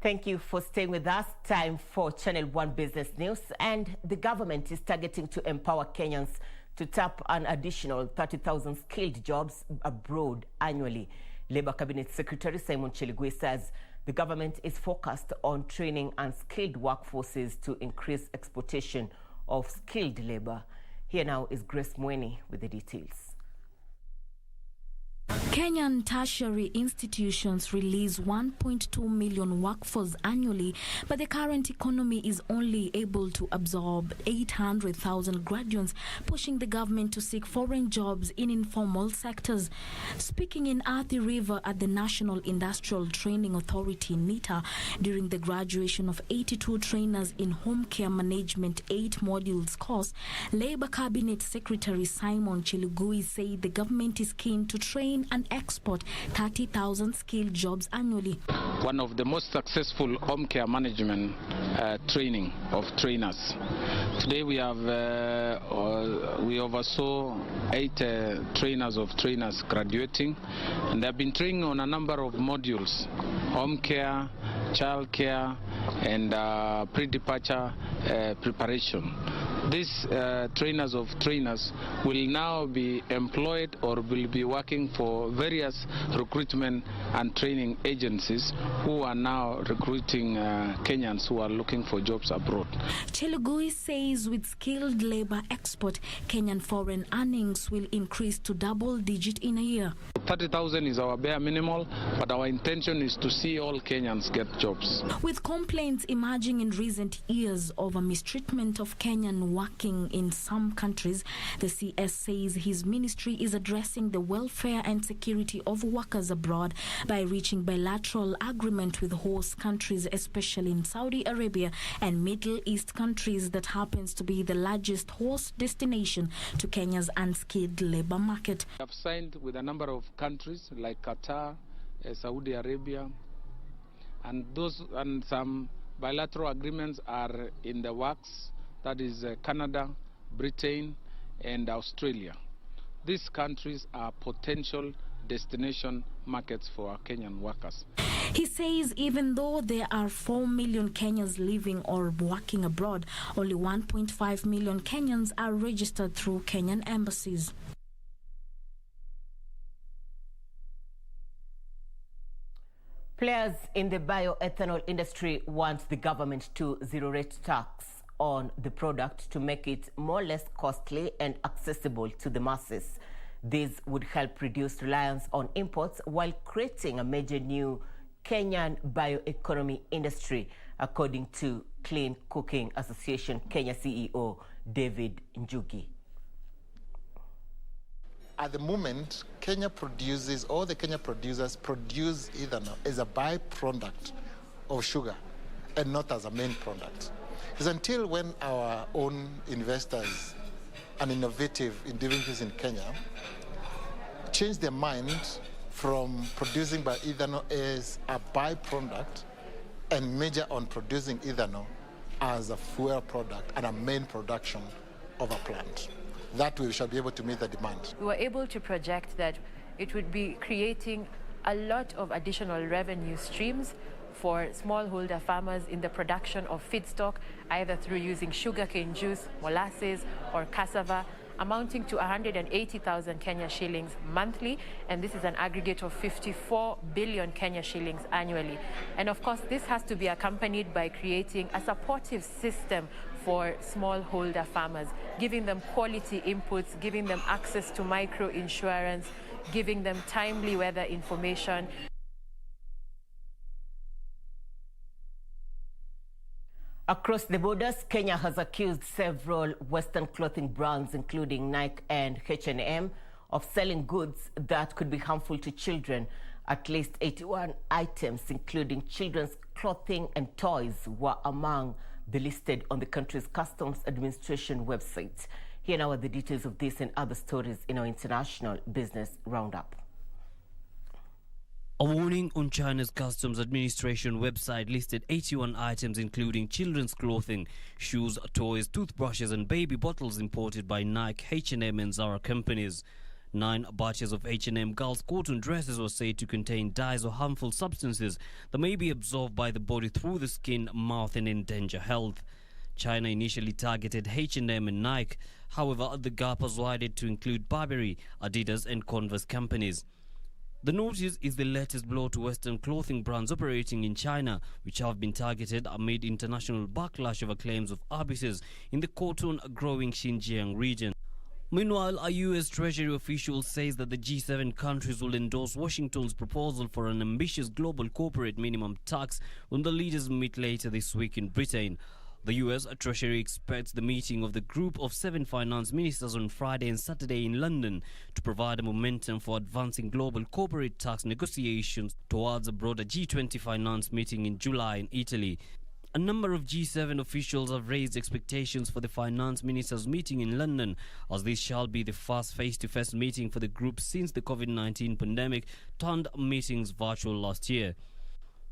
Thank you for staying with us. Time for Channel 1 Business News. And the government is targeting to empower Kenyans to tap an additional 30,000 skilled jobs abroad annually. Labour Cabinet Secretary Simon Cheligwe says the government is focused on training unskilled workforces to increase exportation of skilled labour. Here now is Grace Mweni with the details. Kenyan tertiary institutions release 1.2 million workforce annually, but the current economy is only able to absorb 800,000 graduates, pushing the government to seek foreign jobs in informal sectors. Speaking in Athi River at the National Industrial Training Authority, NITA, during the graduation of 82 trainers in home care management 8 modules course, Labour Cabinet Secretary Simon Chelugui said the government is keen to train and export 30,000 skilled jobs annually. One of the most successful home care management training of trainers. Today we have we oversaw 8 trainers graduating, and they have been training on a number of modules: home care, child care, and pre-departure preparation. These trainers will now be employed or will be working for various recruitment and training agencies who are now recruiting Kenyans who are looking for jobs abroad. Chelugui says with skilled labor export, Kenyan foreign earnings will increase to double-digit in a year. 30,000 is our bare minimal, but our intention is to see all Kenyans get jobs. With complaints emerging in recent years over mistreatment of Kenyan working in some countries, the CS says his ministry is addressing the welfare and security of workers abroad by reaching bilateral agreement with host countries, especially in Saudi Arabia and Middle East countries that happens to be the largest host destination to Kenya's unskilled labor market. We have signed with a number of countries like Qatar, Saudi Arabia, and some bilateral agreements are in the works. That is Canada, Britain, and Australia. These countries are potential destination markets for our Kenyan workers. He says even though there are 4 million Kenyans living or working abroad, only 1.5 million Kenyans are registered through Kenyan embassies. Players in the bioethanol industry want the government to zero-rate tax on the product to make it more or less costly and accessible to the masses. This would help reduce reliance on imports while creating a major new Kenyan bioeconomy industry, according to Clean Cooking Association Kenya CEO David Njugi. At the moment, all the Kenya producers produce ethanol as a byproduct of sugar and not as a main product. It's until when our own investors and innovative individuals in Kenya change their mind from producing ethanol as a byproduct and major on producing ethanol as a fuel product and a main production of a plant. That we shall be able to meet the demand. We were able to project that it would be creating a lot of additional revenue streams for smallholder farmers in the production of feedstock, either through using sugarcane juice, molasses, or cassava, amounting to 180,000 Kenya shillings monthly, and this is an aggregate of 54 billion Kenya shillings annually. And of course, this has to be accompanied by creating a supportive system for smallholder farmers, giving them quality inputs, giving them access to micro-insurance, giving them timely weather information. Across the borders, Kenya has accused several Western clothing brands, including Nike and H&M, of selling goods that could be harmful to children. At least 81 items, including children's clothing and toys, were among the listed on the country's Customs Administration website. Here now are the details of this and other stories in our International Business Roundup. A warning on China's Customs Administration website listed 81 items including children's clothing, shoes, toys, toothbrushes and baby bottles imported by Nike, H&M and Zara companies. 9 batches of H&M girls' cotton dresses were said to contain dyes or harmful substances that may be absorbed by the body through the skin, mouth and endanger health. China initially targeted H&M and Nike. However, the gap was widened to include Burberry, Adidas and Converse companies. The notice is the latest blow to Western clothing brands operating in China, which have been targeted amid international backlash over claims of abuses in the cotton-growing Xinjiang region. Meanwhile, a U.S. Treasury official says that the G7 countries will endorse Washington's proposal for an ambitious global corporate minimum tax when the leaders meet later this week in Britain. The U.S. Treasury expects the meeting of the group of 7 finance ministers on Friday and Saturday in London to provide a momentum for advancing global corporate tax negotiations towards a broader G20 finance meeting in July in Italy. A number of G7 officials have raised expectations for the finance ministers' meeting in London, as this shall be the first face-to-face meeting for the group since the COVID-19 pandemic turned meetings virtual last year.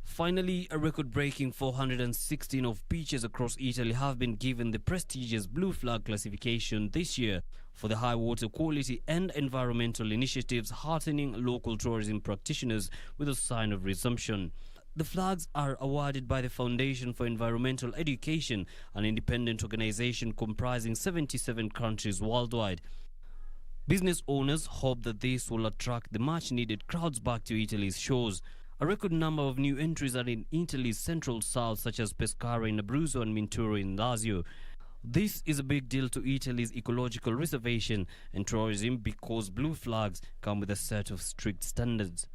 Finally, a record-breaking 416 of beaches across Italy have been given the prestigious Blue Flag classification this year for the high water quality and environmental initiatives heartening local tourism practitioners with a sign of resumption. The flags are awarded by the Foundation for Environmental Education, an independent organization comprising 77 countries worldwide. Business owners hope that this will attract the much-needed crowds back to Italy's shores. A record number of new entries are in Italy's central south, such as Pescara in Abruzzo and Minturo in Lazio. This is a big deal to Italy's ecological reservation and tourism because blue flags come with a set of strict standards.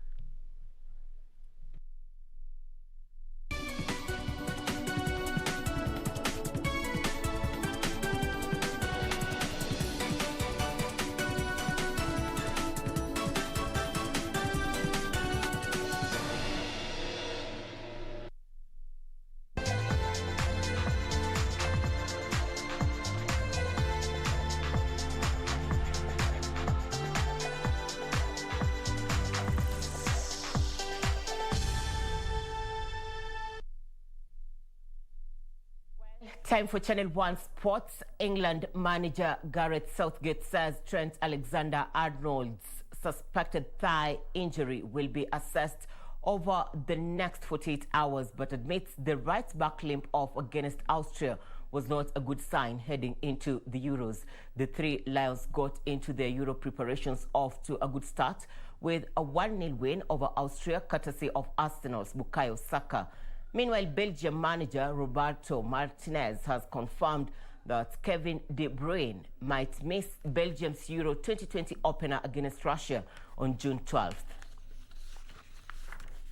Time for Channel 1 Sports. England manager Gareth Southgate says Trent Alexander-Arnold's suspected thigh injury will be assessed over the next 48 hours, but admits the right back limp off against Austria was not a good sign heading into the Euros. The Three Lions got into their Euro preparations off to a good start with a 1-0 win over Austria, courtesy of Arsenal's Bukayo Saka. Meanwhile, Belgium manager Roberto Martinez has confirmed that Kevin De Bruyne might miss Belgium's Euro 2020 opener against Russia on June 12th.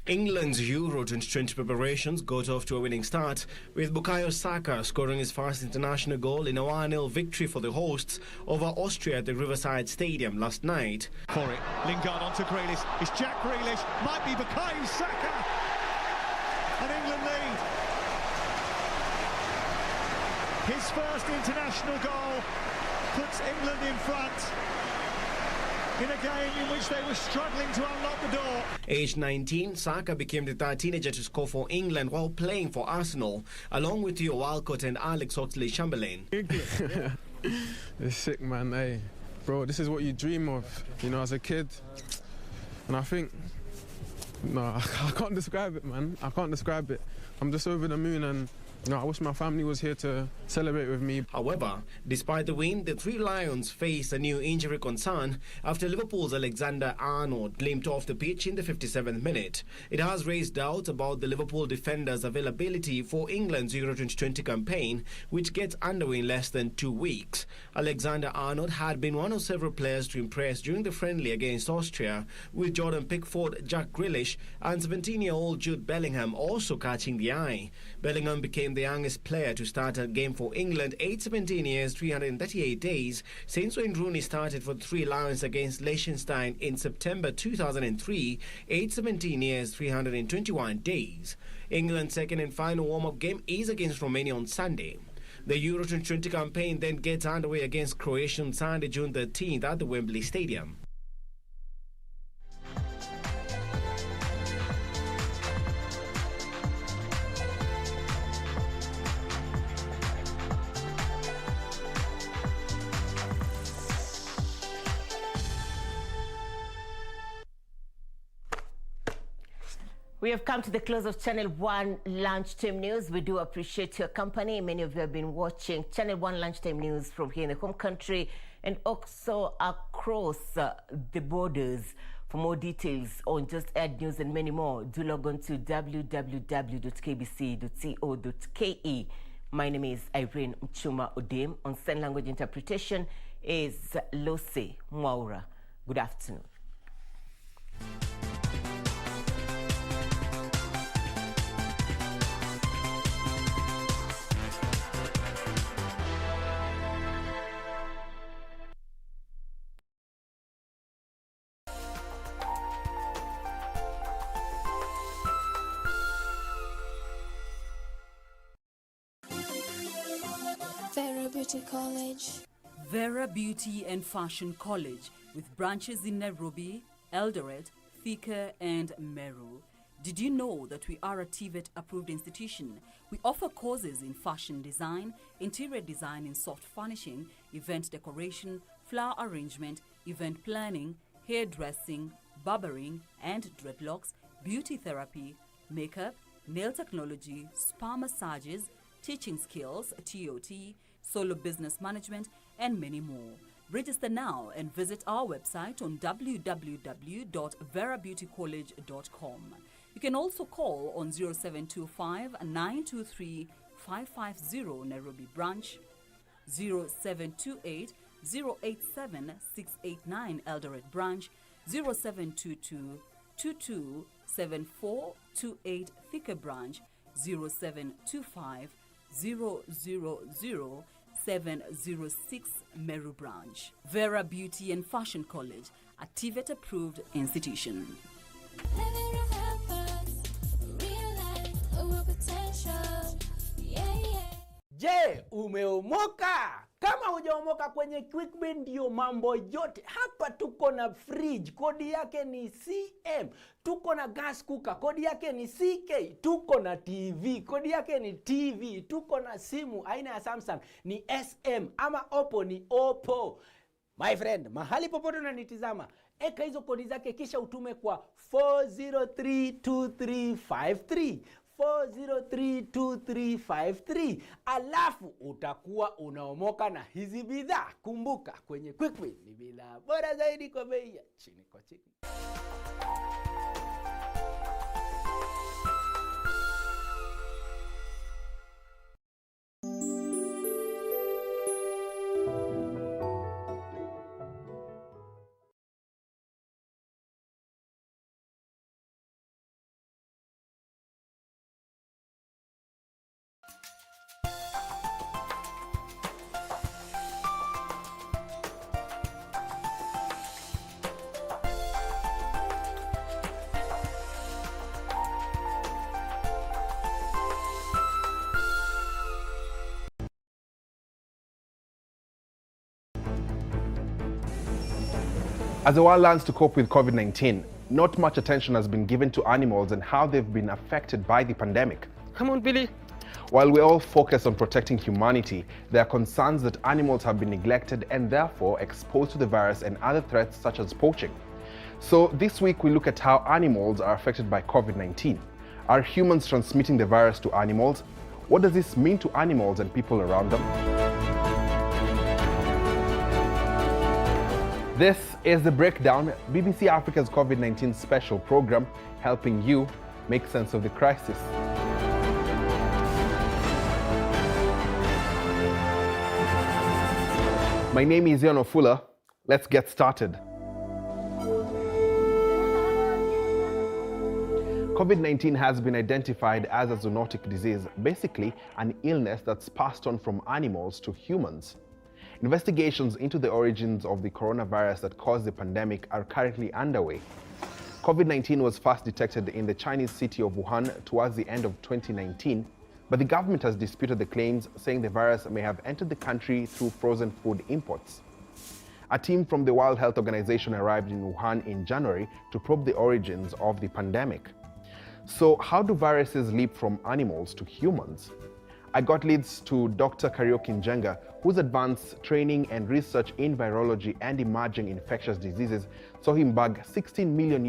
England's Euro 2020 preparations got off to a winning start, with Bukayo Saka scoring his first international goal in a 1-0 victory for the hosts over Austria at the Riverside Stadium last night. For it, Lingard onto Grealish. It's Jack Grealish, might be Bukayo Saka. And England lead. His first international goal puts England in front in a game in which they were struggling to unlock the door. Aged 19, Saka became the third teenager to score for England while playing for Arsenal, along with Theo Walcott and Alex Oxlade-Chamberlain. It's sick, man. Hey, bro, this is what you dream of, you know, as a kid. And I think, no, I can't describe it, man. I can't describe it. I'm just over the moon, and I wish my family was here to celebrate with me. However, despite the win, the Three Lions face a new injury concern after Liverpool's Alexander-Arnold limped off the pitch in the 57th minute. It has raised doubts about the Liverpool defender's availability for England's Euro 2020 campaign, which gets underway in less than 2 weeks. Alexander-Arnold had been one of several players to impress during the friendly against Austria, with Jordan Pickford, Jack Grealish and 17-year-old Jude Bellingham also catching the eye. Bellingham became the youngest player to start a game for England, aged 17 years, 338 days, since Wayne Rooney started for the Three Lions against Liechtenstein in September 2003, aged 17 years, 321 days. England's second and final warm-up game is against Romania on Sunday. The Euro 2020 campaign then gets underway against Croatia on Sunday, June 13th at the Wembley Stadium. We have come to the close of Channel 1 Lunchtime News. We do appreciate your company. Many of you have been watching Channel 1 Lunchtime News from here in the home country and also across the borders. For more details on Just Add News and many more, do log on to www.kbc.co.ke. My name is Irene Muchuma Odem. On sign language interpretation is Lucy Mwaura. Good afternoon. Vera Beauty College. Vera Beauty and Fashion College, with branches in Nairobi, Eldoret, Thika, and Meru. Did you know that we are a TVET approved institution? We offer courses in fashion design, interior design in soft furnishing, event decoration, flower arrangement, event planning, hairdressing, barbering and dreadlocks, beauty therapy, makeup, nail technology, spa massages, teaching skills, TOT, solo business management, and many more. Register now and visit our website on www.verabeautycollege.com. You can also call on 0725 923 550 Nairobi branch, 0728 087 689 Eldoret branch, 0722 22 7428 Thika branch, 0725 000 706 Meru branch. Vera Beauty and Fashion College, a TVET approved institution. Je, umeomoka? Kama hujaomoka kwenye QuickBin ndio mambo yote. Hapa tuko na fridge, kodi yake ni CM. Tuko na gas cooker, kodi yake ni CK. Tuko na TV, kodi yake ni TV. Tuko na simu aina ya Samsung ni SM, ama Oppo ni Oppo. My friend, mahali popote unanitizama, eka hizo kodi zake kisha utume kwa 4032353. 4032353, alafu utakuwa unaomoka na hizi bidhaa. Kumbuka, kwenye QuickBin ni bidhaa bora zaidi kwa bei ya chini kwa chini. As the world learns to cope with COVID-19, not much attention has been given to animals and how they've been affected by the pandemic. Come on, Billy. While we all focus on protecting humanity, there are concerns that animals have been neglected and therefore exposed to the virus and other threats such as poaching. So this week we look at how animals are affected by COVID-19. Are humans transmitting the virus to animals? What does this mean to animals and people around them? This is The Breakdown, BBC Africa's COVID-19 special program, helping you make sense of the crisis. My name is Ian Ofula. Let's get started. COVID-19 has been identified as a zoonotic disease, basically an illness that's passed on from animals to humans. Investigations into the origins of the coronavirus that caused the pandemic are currently underway. COVID-19 was first detected in the Chinese city of Wuhan towards the end of 2019, but the government has disputed the claims, saying the virus may have entered the country through frozen food imports. A team from the World Health Organization arrived in Wuhan in January to probe the origins of the pandemic. So how do viruses leap from animals to humans? I got leads to Dr. Karaoke Njenga, whose advanced training and research in virology and emerging infectious diseases saw him bag $16 million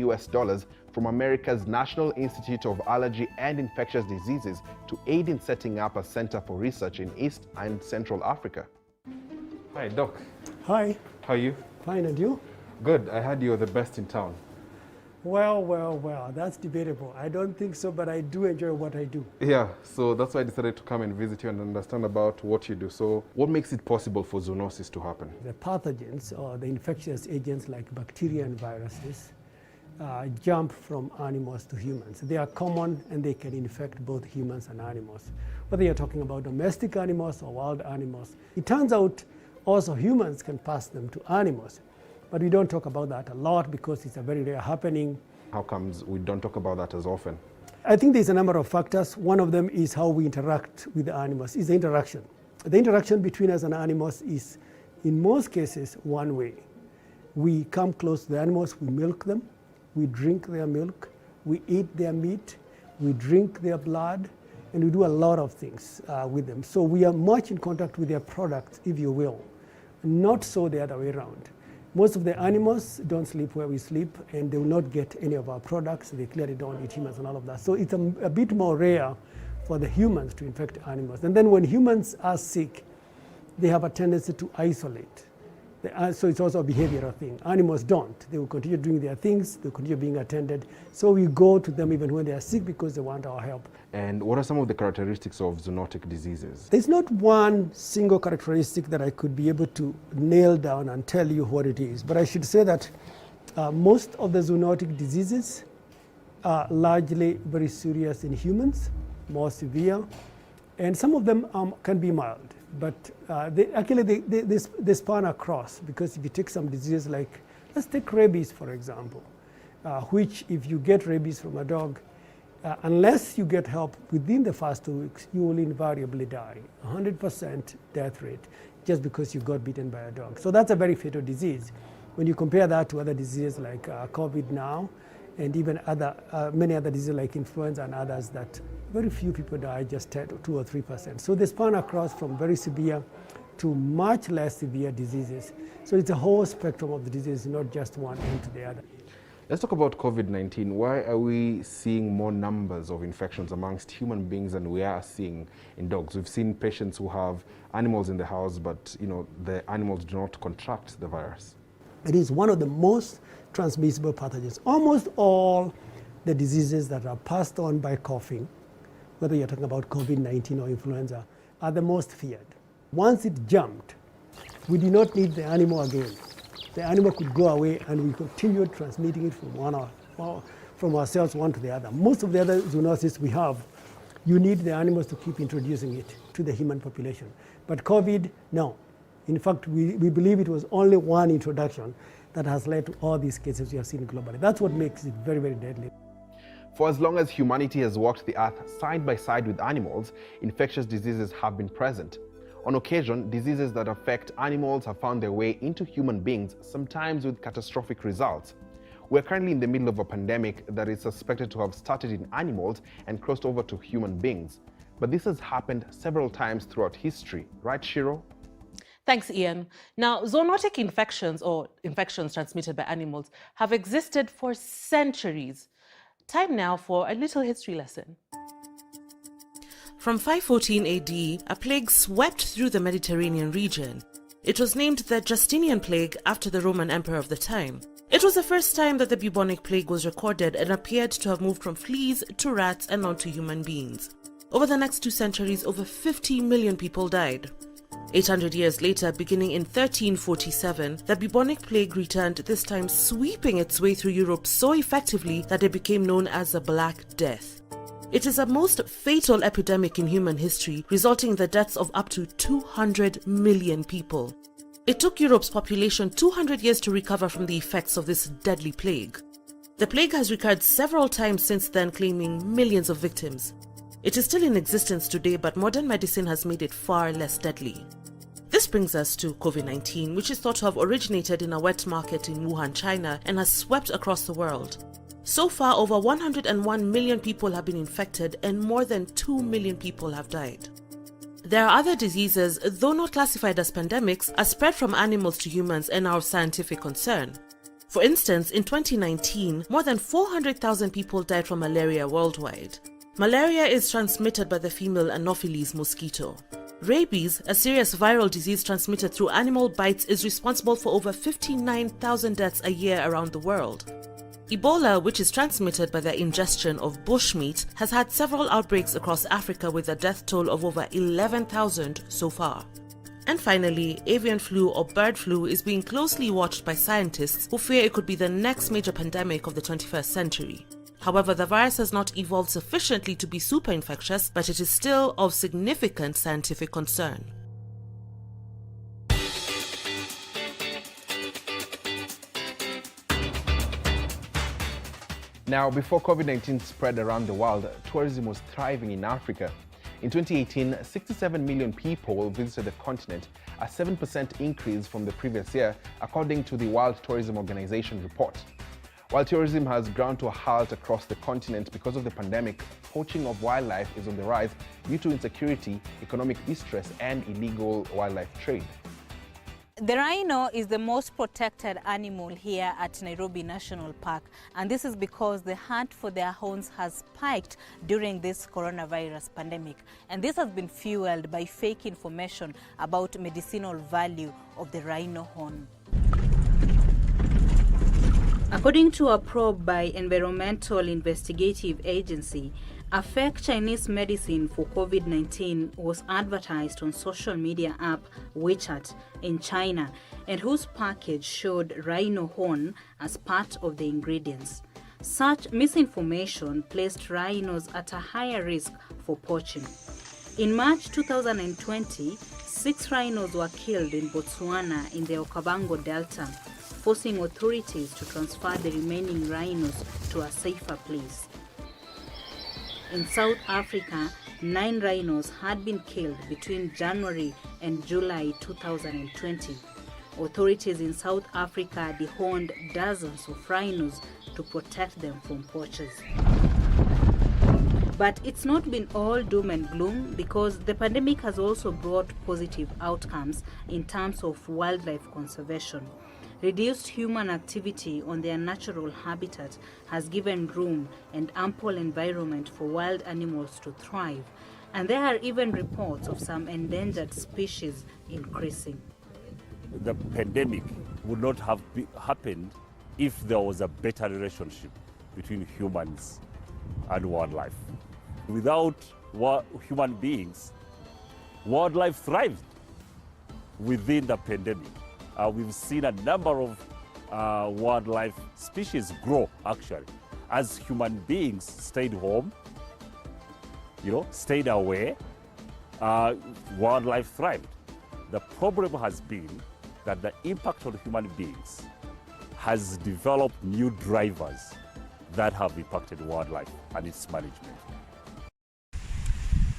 from America's National Institute of Allergy and Infectious Diseases to aid in setting up a center for research in East and Central Africa. Hi, Doc. Hi. How are you? Fine, and you? Good. I heard you're the best in town. Well, that's debatable. I don't think so, but I do enjoy what I do. Yeah, so that's why I decided to come and visit you and understand about what you do. So what makes it possible for zoonosis to happen? The pathogens or the infectious agents like bacteria and viruses jump from animals to humans. They are common and they can infect both humans and animals. Whether you're talking about domestic animals or wild animals, it turns out also humans can pass them to animals. But we don't talk about that a lot because it's a very rare happening. How comes we don't talk about that as often? I think there's a number of factors. One of them is how we interact with the animals, is the interaction. The interaction between us and animals is, in most cases, one way. We come close to the animals, we milk them, we drink their milk, we eat their meat, we drink their blood, and we do a lot of things with them. So we are much in contact with their products, if you will. Not so the other way around. Most of the animals don't sleep where we sleep, and they will not get any of our products. They clearly don't eat humans and all of that. So it's a bit more rare for the humans to infect animals. And then when humans are sick, they have a tendency to isolate. So it's also a behavioral thing. Animals don't. They will continue doing their things. They'll continue being attended. So we go to them even when they are sick because they want our help. And what are some of the characteristics of zoonotic diseases? There's not one single characteristic that I could be able to nail down and tell you what it is. But I should say that most of the zoonotic diseases are largely very serious in humans, more severe. And some of them can be mild. But they span across, because if you take some diseases like, let's take rabies, for example, which if you get rabies from a dog, unless you get help within the first 2 weeks, you will invariably die. 100% death rate, just because you got bitten by a dog. So that's a very fatal disease. When you compare that to other diseases like COVID now, and even many other diseases like influenza and others, that very few people die, just 2 or 3%. So they span across from very severe to much less severe diseases. So it's a whole spectrum of the disease, not just one end to the other. Let's talk about COVID-19. Why are we seeing more numbers of infections amongst human beings than we are seeing in dogs? We've seen patients who have animals in the house, but the animals do not contract the virus. It is one of the most transmissible pathogens. Almost all the diseases that are passed on by coughing, whether you're talking about COVID-19 or influenza, are the most feared. Once it jumped, we do not need the animal again. The animal could go away and we continue transmitting it from ourselves one to the other. Most of the other zoonoses we have, you need the animals to keep introducing it to the human population. But COVID, no. In fact, we believe it was only one introduction that has led to all these cases we have seen globally. That's what makes it very, very deadly. For as long as humanity has walked the earth side by side with animals, infectious diseases have been present. On occasion, diseases that affect animals have found their way into human beings, sometimes with catastrophic results. We're currently in the middle of a pandemic that is suspected to have started in animals and crossed over to human beings. But this has happened several times throughout history, right, Shiro? Thanks, Ian. Now, zoonotic infections, or infections transmitted by animals, have existed for centuries. Time now for a little history lesson. From 514 AD, a plague swept through the Mediterranean region. It was named the Justinian plague after the Roman emperor of the time. It was the first time that the bubonic plague was recorded and appeared to have moved from fleas to rats and on to human beings. Over the next 2 centuries, over 50 million people died. 800 years later, beginning in 1347, the bubonic plague returned, this time sweeping its way through Europe so effectively that it became known as the Black Death. It is the most fatal epidemic in human history, resulting in the deaths of up to 200 million people. It took Europe's population 200 years to recover from the effects of this deadly plague. The plague has recurred several times since then, claiming millions of victims. It is still in existence today, but modern medicine has made it far less deadly. This brings us to COVID-19, which is thought to have originated in a wet market in Wuhan, China, and has swept across the world. So far, over 101 million people have been infected and more than 2 million people have died. There are other diseases, though not classified as pandemics, are spread from animals to humans and are of scientific concern. For instance, in 2019, more than 400,000 people died from malaria worldwide. Malaria is transmitted by the female Anopheles mosquito. Rabies, a serious viral disease transmitted through animal bites, is responsible for over 59,000 deaths a year around the world. Ebola, which is transmitted by the ingestion of bushmeat, has had several outbreaks across Africa with a death toll of over 11,000 so far. And finally, avian flu or bird flu is being closely watched by scientists who fear it could be the next major pandemic of the 21st century. However, the virus has not evolved sufficiently to be super infectious, but it is still of significant scientific concern. Now, before COVID-19 spread around the world, tourism was thriving in Africa. In 2018, 67 million people visited the continent, a 7% increase from the previous year, according to the World Tourism Organization report. While tourism has ground to a halt across the continent because of the pandemic, poaching of wildlife is on the rise due to insecurity, economic distress, and illegal wildlife trade. The rhino is the most protected animal here at Nairobi National Park, and this is because the hunt for their horns has spiked during this coronavirus pandemic, and this has been fueled by fake information about medicinal value of the rhino horn. According to a probe by Environmental Investigative Agency, a fake Chinese medicine for COVID-19 was advertised on social media app WeChat in China, and whose package showed rhino horn as part of the ingredients. Such misinformation placed rhinos at a higher risk for poaching. In March 2020, 6 rhinos were killed in Botswana in the Okavango Delta, forcing authorities to transfer the remaining rhinos to a safer place. In South Africa, 9 rhinos had been killed between January and July 2020. Authorities in South Africa dehorned dozens of rhinos to protect them from poachers. But it's not been all doom and gloom, because the pandemic has also brought positive outcomes in terms of wildlife conservation. Reduced human activity on their natural habitat has given room and ample environment for wild animals to thrive, and there are even reports of some endangered species increasing. The pandemic would not have happened if there was a better relationship between humans and wildlife. Without human beings, wildlife thrived within the pandemic. We've seen a number of wildlife species grow, actually, as human beings stayed home, stayed away. Wildlife thrived. The problem has been that the impact on human beings has developed new drivers that have impacted wildlife and its management.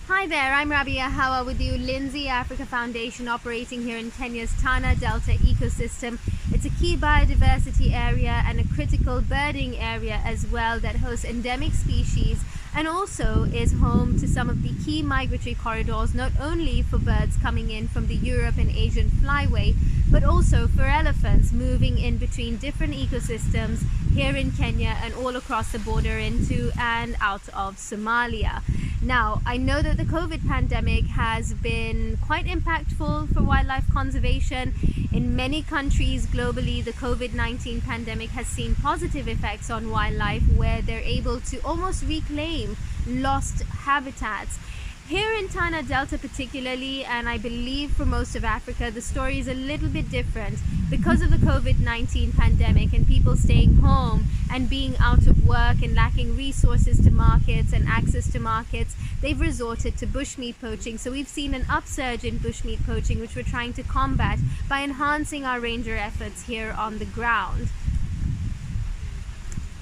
Hi there, I'm Rabia Hawa with you. Lindsay Africa Foundation operating here in Kenya's Tana Delta ecosystem. It's a key biodiversity area and a critical birding area as well that hosts endemic species, and also is home to some of the key migratory corridors, not only for birds coming in from the Europe and Asian flyway, but also for elephants moving in between different ecosystems here in Kenya and all across the border into and out of Somalia. Now, I know that the COVID pandemic has been quite impactful for wildlife conservation. In many countries globally, the COVID-19 pandemic has seen positive effects on wildlife, where they're able to almost reclaim lost habitats. Here in Tana Delta particularly, and I believe for most of Africa, the story is a little bit different. Because of the COVID-19 pandemic and people staying home and being out of work and lacking resources to markets and access to markets, they've resorted to bushmeat poaching. So we've seen an upsurge in bushmeat poaching, which we're trying to combat by enhancing our ranger efforts here on the ground.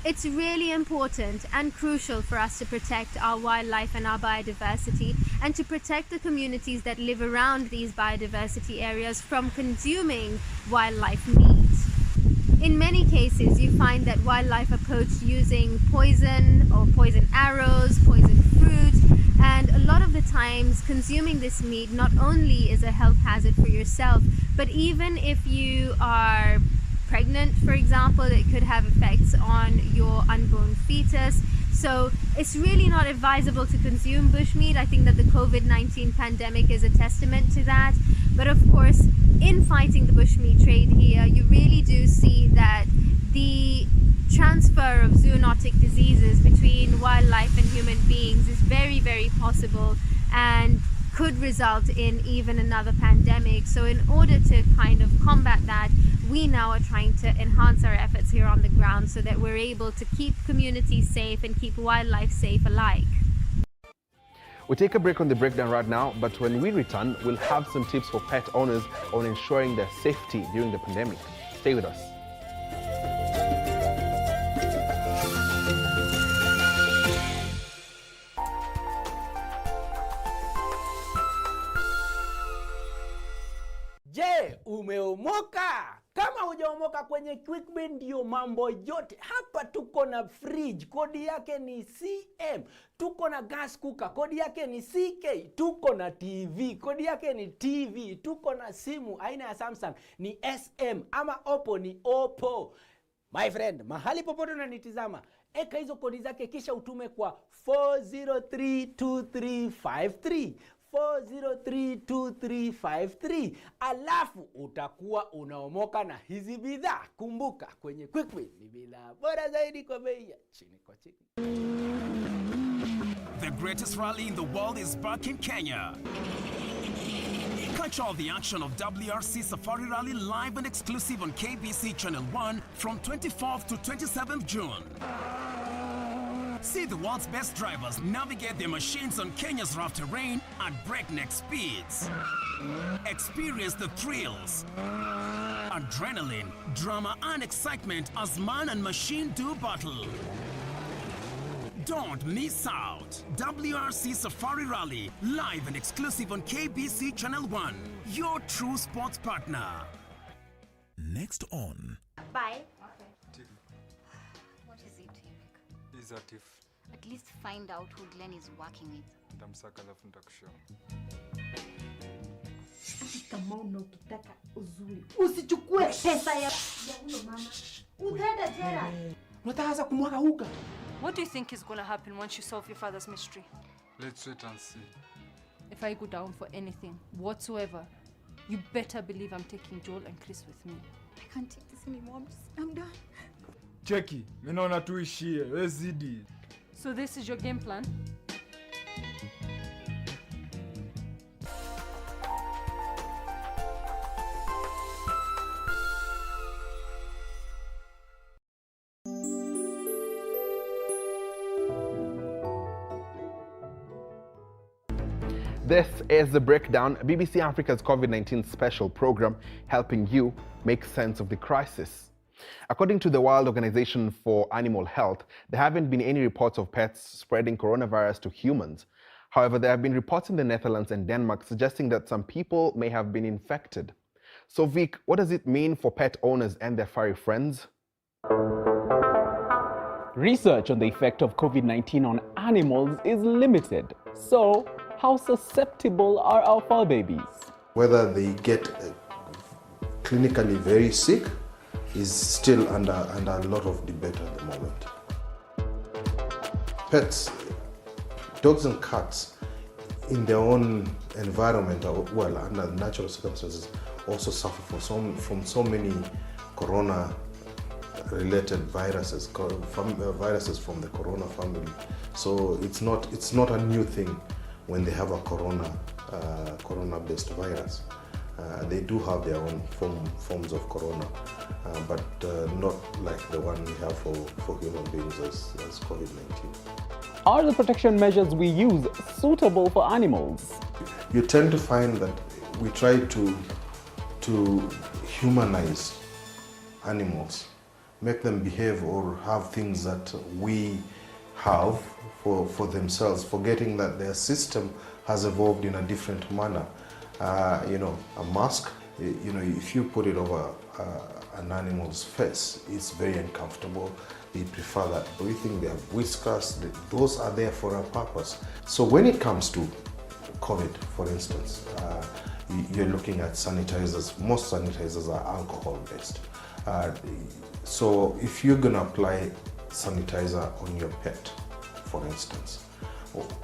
It's really important and crucial for us to protect our wildlife and our biodiversity, and to protect the communities that live around these biodiversity areas from consuming wildlife meat. In many cases, you find that wildlife are poached using poison or poison arrows, poison fruit, and a lot of the times consuming this meat not only is a health hazard for yourself, but even if you are pregnant, for example, it could have effects on your unborn fetus. So it's really not advisable to consume bushmeat. I think that the COVID-19 pandemic is a testament to that. But of course, in fighting the bushmeat trade here, you really do see that the transfer of zoonotic diseases between wildlife and human beings is very, very possible and could result in even another pandemic. So in order to kind of combat that, we now are trying to enhance our efforts here on the ground so that we're able to keep communities safe and keep wildlife safe alike. We'll take a break on the breakdown right now, but when we return, we'll have some tips for pet owners on ensuring their safety during the pandemic. Stay with us. Je, umeomoka? Kama hujaomoka kwenye QuickBin ndio mambo yote. Hapa tuko na fridge, kodi yake ni CM. Tuko na gas cooker, kodi yake ni CK. Tuko na TV, kodi yake ni TV. Tuko na simu aina ya Samsung ni SM, ama Oppo ni Oppo. My friend, mahali popote unanitizama, eka hizo kodi zake kisha utume kwa 4032353. 4032353, alafu utakuwa unaomoka na hizi bidhaa. Kumbuka, kwenye QuickBin ni bidhaa bora zaidi kwa bei ya chini kwa chini. The greatest rally in the world is back in Kenya. Catch all the action of WRC Safari Rally live and exclusive on KBC Channel 1 from 24th to 27th June. See the world's best drivers navigate their machines on Kenya's rough terrain at breakneck speeds. Experience the thrills, adrenaline, drama and excitement as man and machine do battle. Don't miss out. WRC Safari Rally, live and exclusive on KBC Channel 1, your true sports partner. Next on. Bye. Tiff. What is it, Eric? Is that Tiff? At least find out who Glenn is working with. Nitamsaka alafu nitakushow. Kama unataka uzuri, usichukue pesa ya huyo mama. Utaenda jela. Unataka kumwaga huka. What do you think is going to happen once you solve your father's mystery? Let's wait and see. If I go down for anything whatsoever, you better believe I'm taking Joel and Chris with me. I can't take this anymore. I'm done. Cheki, mimi naona tuishie. Wewe zidi. So this is your game plan? This is The Breakdown, BBC Africa's COVID-19 special program, helping you make sense of the crisis. According to the World Organization for Animal Health, there haven't been any reports of pets spreading coronavirus to humans. However, there have been reports in the Netherlands and Denmark suggesting that some people may have been infected. So Vic, what does it mean for pet owners and their furry friends? Research on the effect of COVID-19 on animals is limited. So, how susceptible are our fur babies? Whether they get clinically very sick is still under a lot of debate at the moment. Pets, dogs and cats, in their own environment, well, under natural circumstances, also suffer from so many corona-related viruses, viruses from the corona family. So it's not a new thing when they have a corona-based virus. They do have their own forms of corona, but not like the one we have for human beings as COVID-19. Are the protection measures we use suitable for animals? You tend to find that we try to humanize animals, make them behave or have things that we have for themselves, forgetting that their system has evolved in a different manner. A mask, if you put it over an animal's face, it's very uncomfortable. They prefer that breathing, they have whiskers, those are there for a purpose. So when it comes to COVID, for instance, you're looking at sanitizers. Most sanitizers are alcohol-based. So if you're gonna apply sanitizer on your pet, for instance,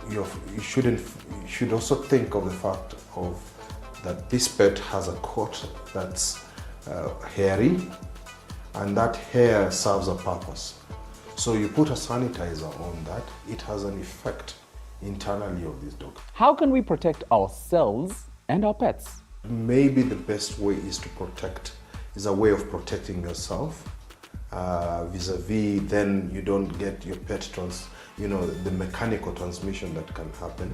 you should also think of the fact that this pet has a coat that's hairy, and that hair serves a purpose. So you put a sanitizer on that, it has an effect internally of this dog. How can we protect ourselves and our pets? Maybe the best way is a way of protecting yourself vis-a-vis, then you don't get your pet the mechanical transmission that can happen.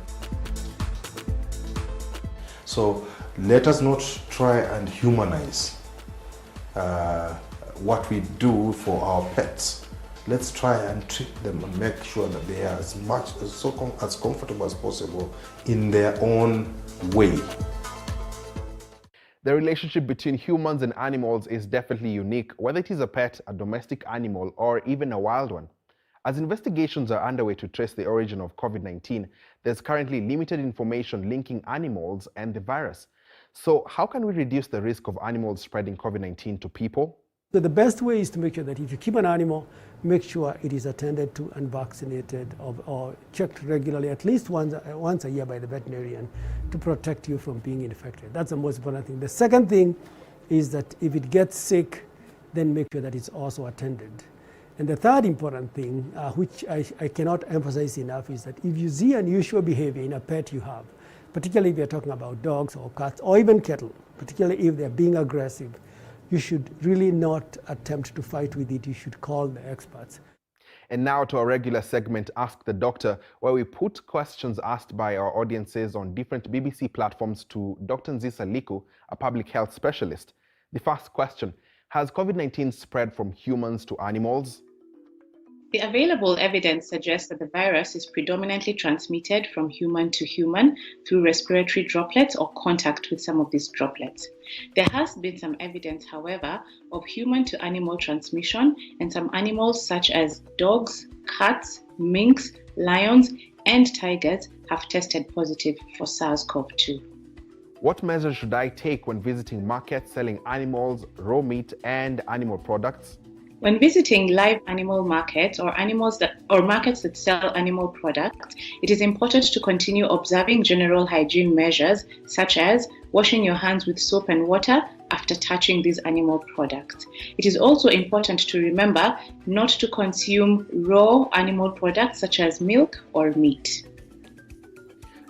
So let us not try and humanize what we do for our pets. Let's try and treat them and make sure that they are as comfortable as possible in their own way. The relationship between humans and animals is definitely unique, whether it is a pet, a domestic animal, or even a wild one. As investigations are underway to trace the origin of COVID-19, there's currently limited information linking animals and the virus. So how can we reduce the risk of animals spreading COVID-19 to people? So the best way is to make sure that if you keep an animal, make sure it is attended to and vaccinated or checked regularly, at least once a year by the veterinarian, to protect you from being infected. That's the most important thing. The second thing is that if it gets sick, then make sure that it's also attended. And the third important thing, which I cannot emphasize enough, is that if you see unusual behavior in a pet you have, particularly if you're talking about dogs or cats or even cattle, particularly if they're being aggressive, you should really not attempt to fight with it. You should call the experts. And now to our regular segment, Ask the Doctor, where we put questions asked by our audiences on different BBC platforms to Dr. Nzisa Liku, a public health specialist. The first question: has COVID-19 spread from humans to animals? The available evidence suggests that the virus is predominantly transmitted from human to human through respiratory droplets or contact with some of these droplets. There has been some evidence, however, of human to animal transmission, and some animals such as dogs, cats, minks, lions, and tigers have tested positive for SARS-CoV-2. What measures should I take when visiting markets selling animals, raw meat, and animal products? When visiting live animal markets or markets that sell animal products, it is important to continue observing general hygiene measures such as washing your hands with soap and water after touching these animal products. It is also important to remember not to consume raw animal products such as milk or meat.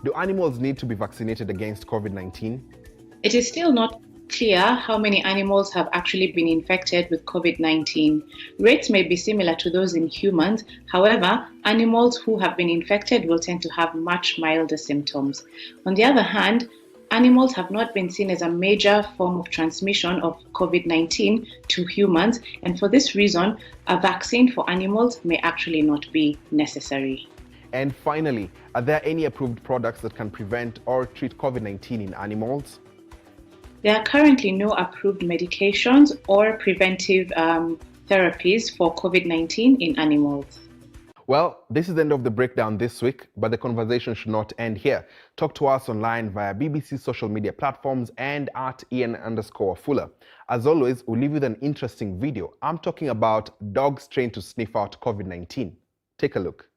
Do animals need to be vaccinated against COVID-19? It is still not clear how many animals have actually been infected with COVID-19. Rates may be similar to those in humans. However, animals who have been infected will tend to have much milder symptoms. On the other hand, animals have not been seen as a major form of transmission of COVID-19 to humans, and for this reason, a vaccine for animals may actually not be necessary. And finally, are there any approved products that can prevent or treat COVID-19 in animals? There are currently no approved medications or preventive therapies for COVID-19 in animals. Well, this is the end of the breakdown this week, but the conversation should not end here. Talk to us online via BBC social media platforms and at Ian_Fuller. As always, we'll leave you with an interesting video. I'm talking about dogs trained to sniff out COVID-19. Take a look.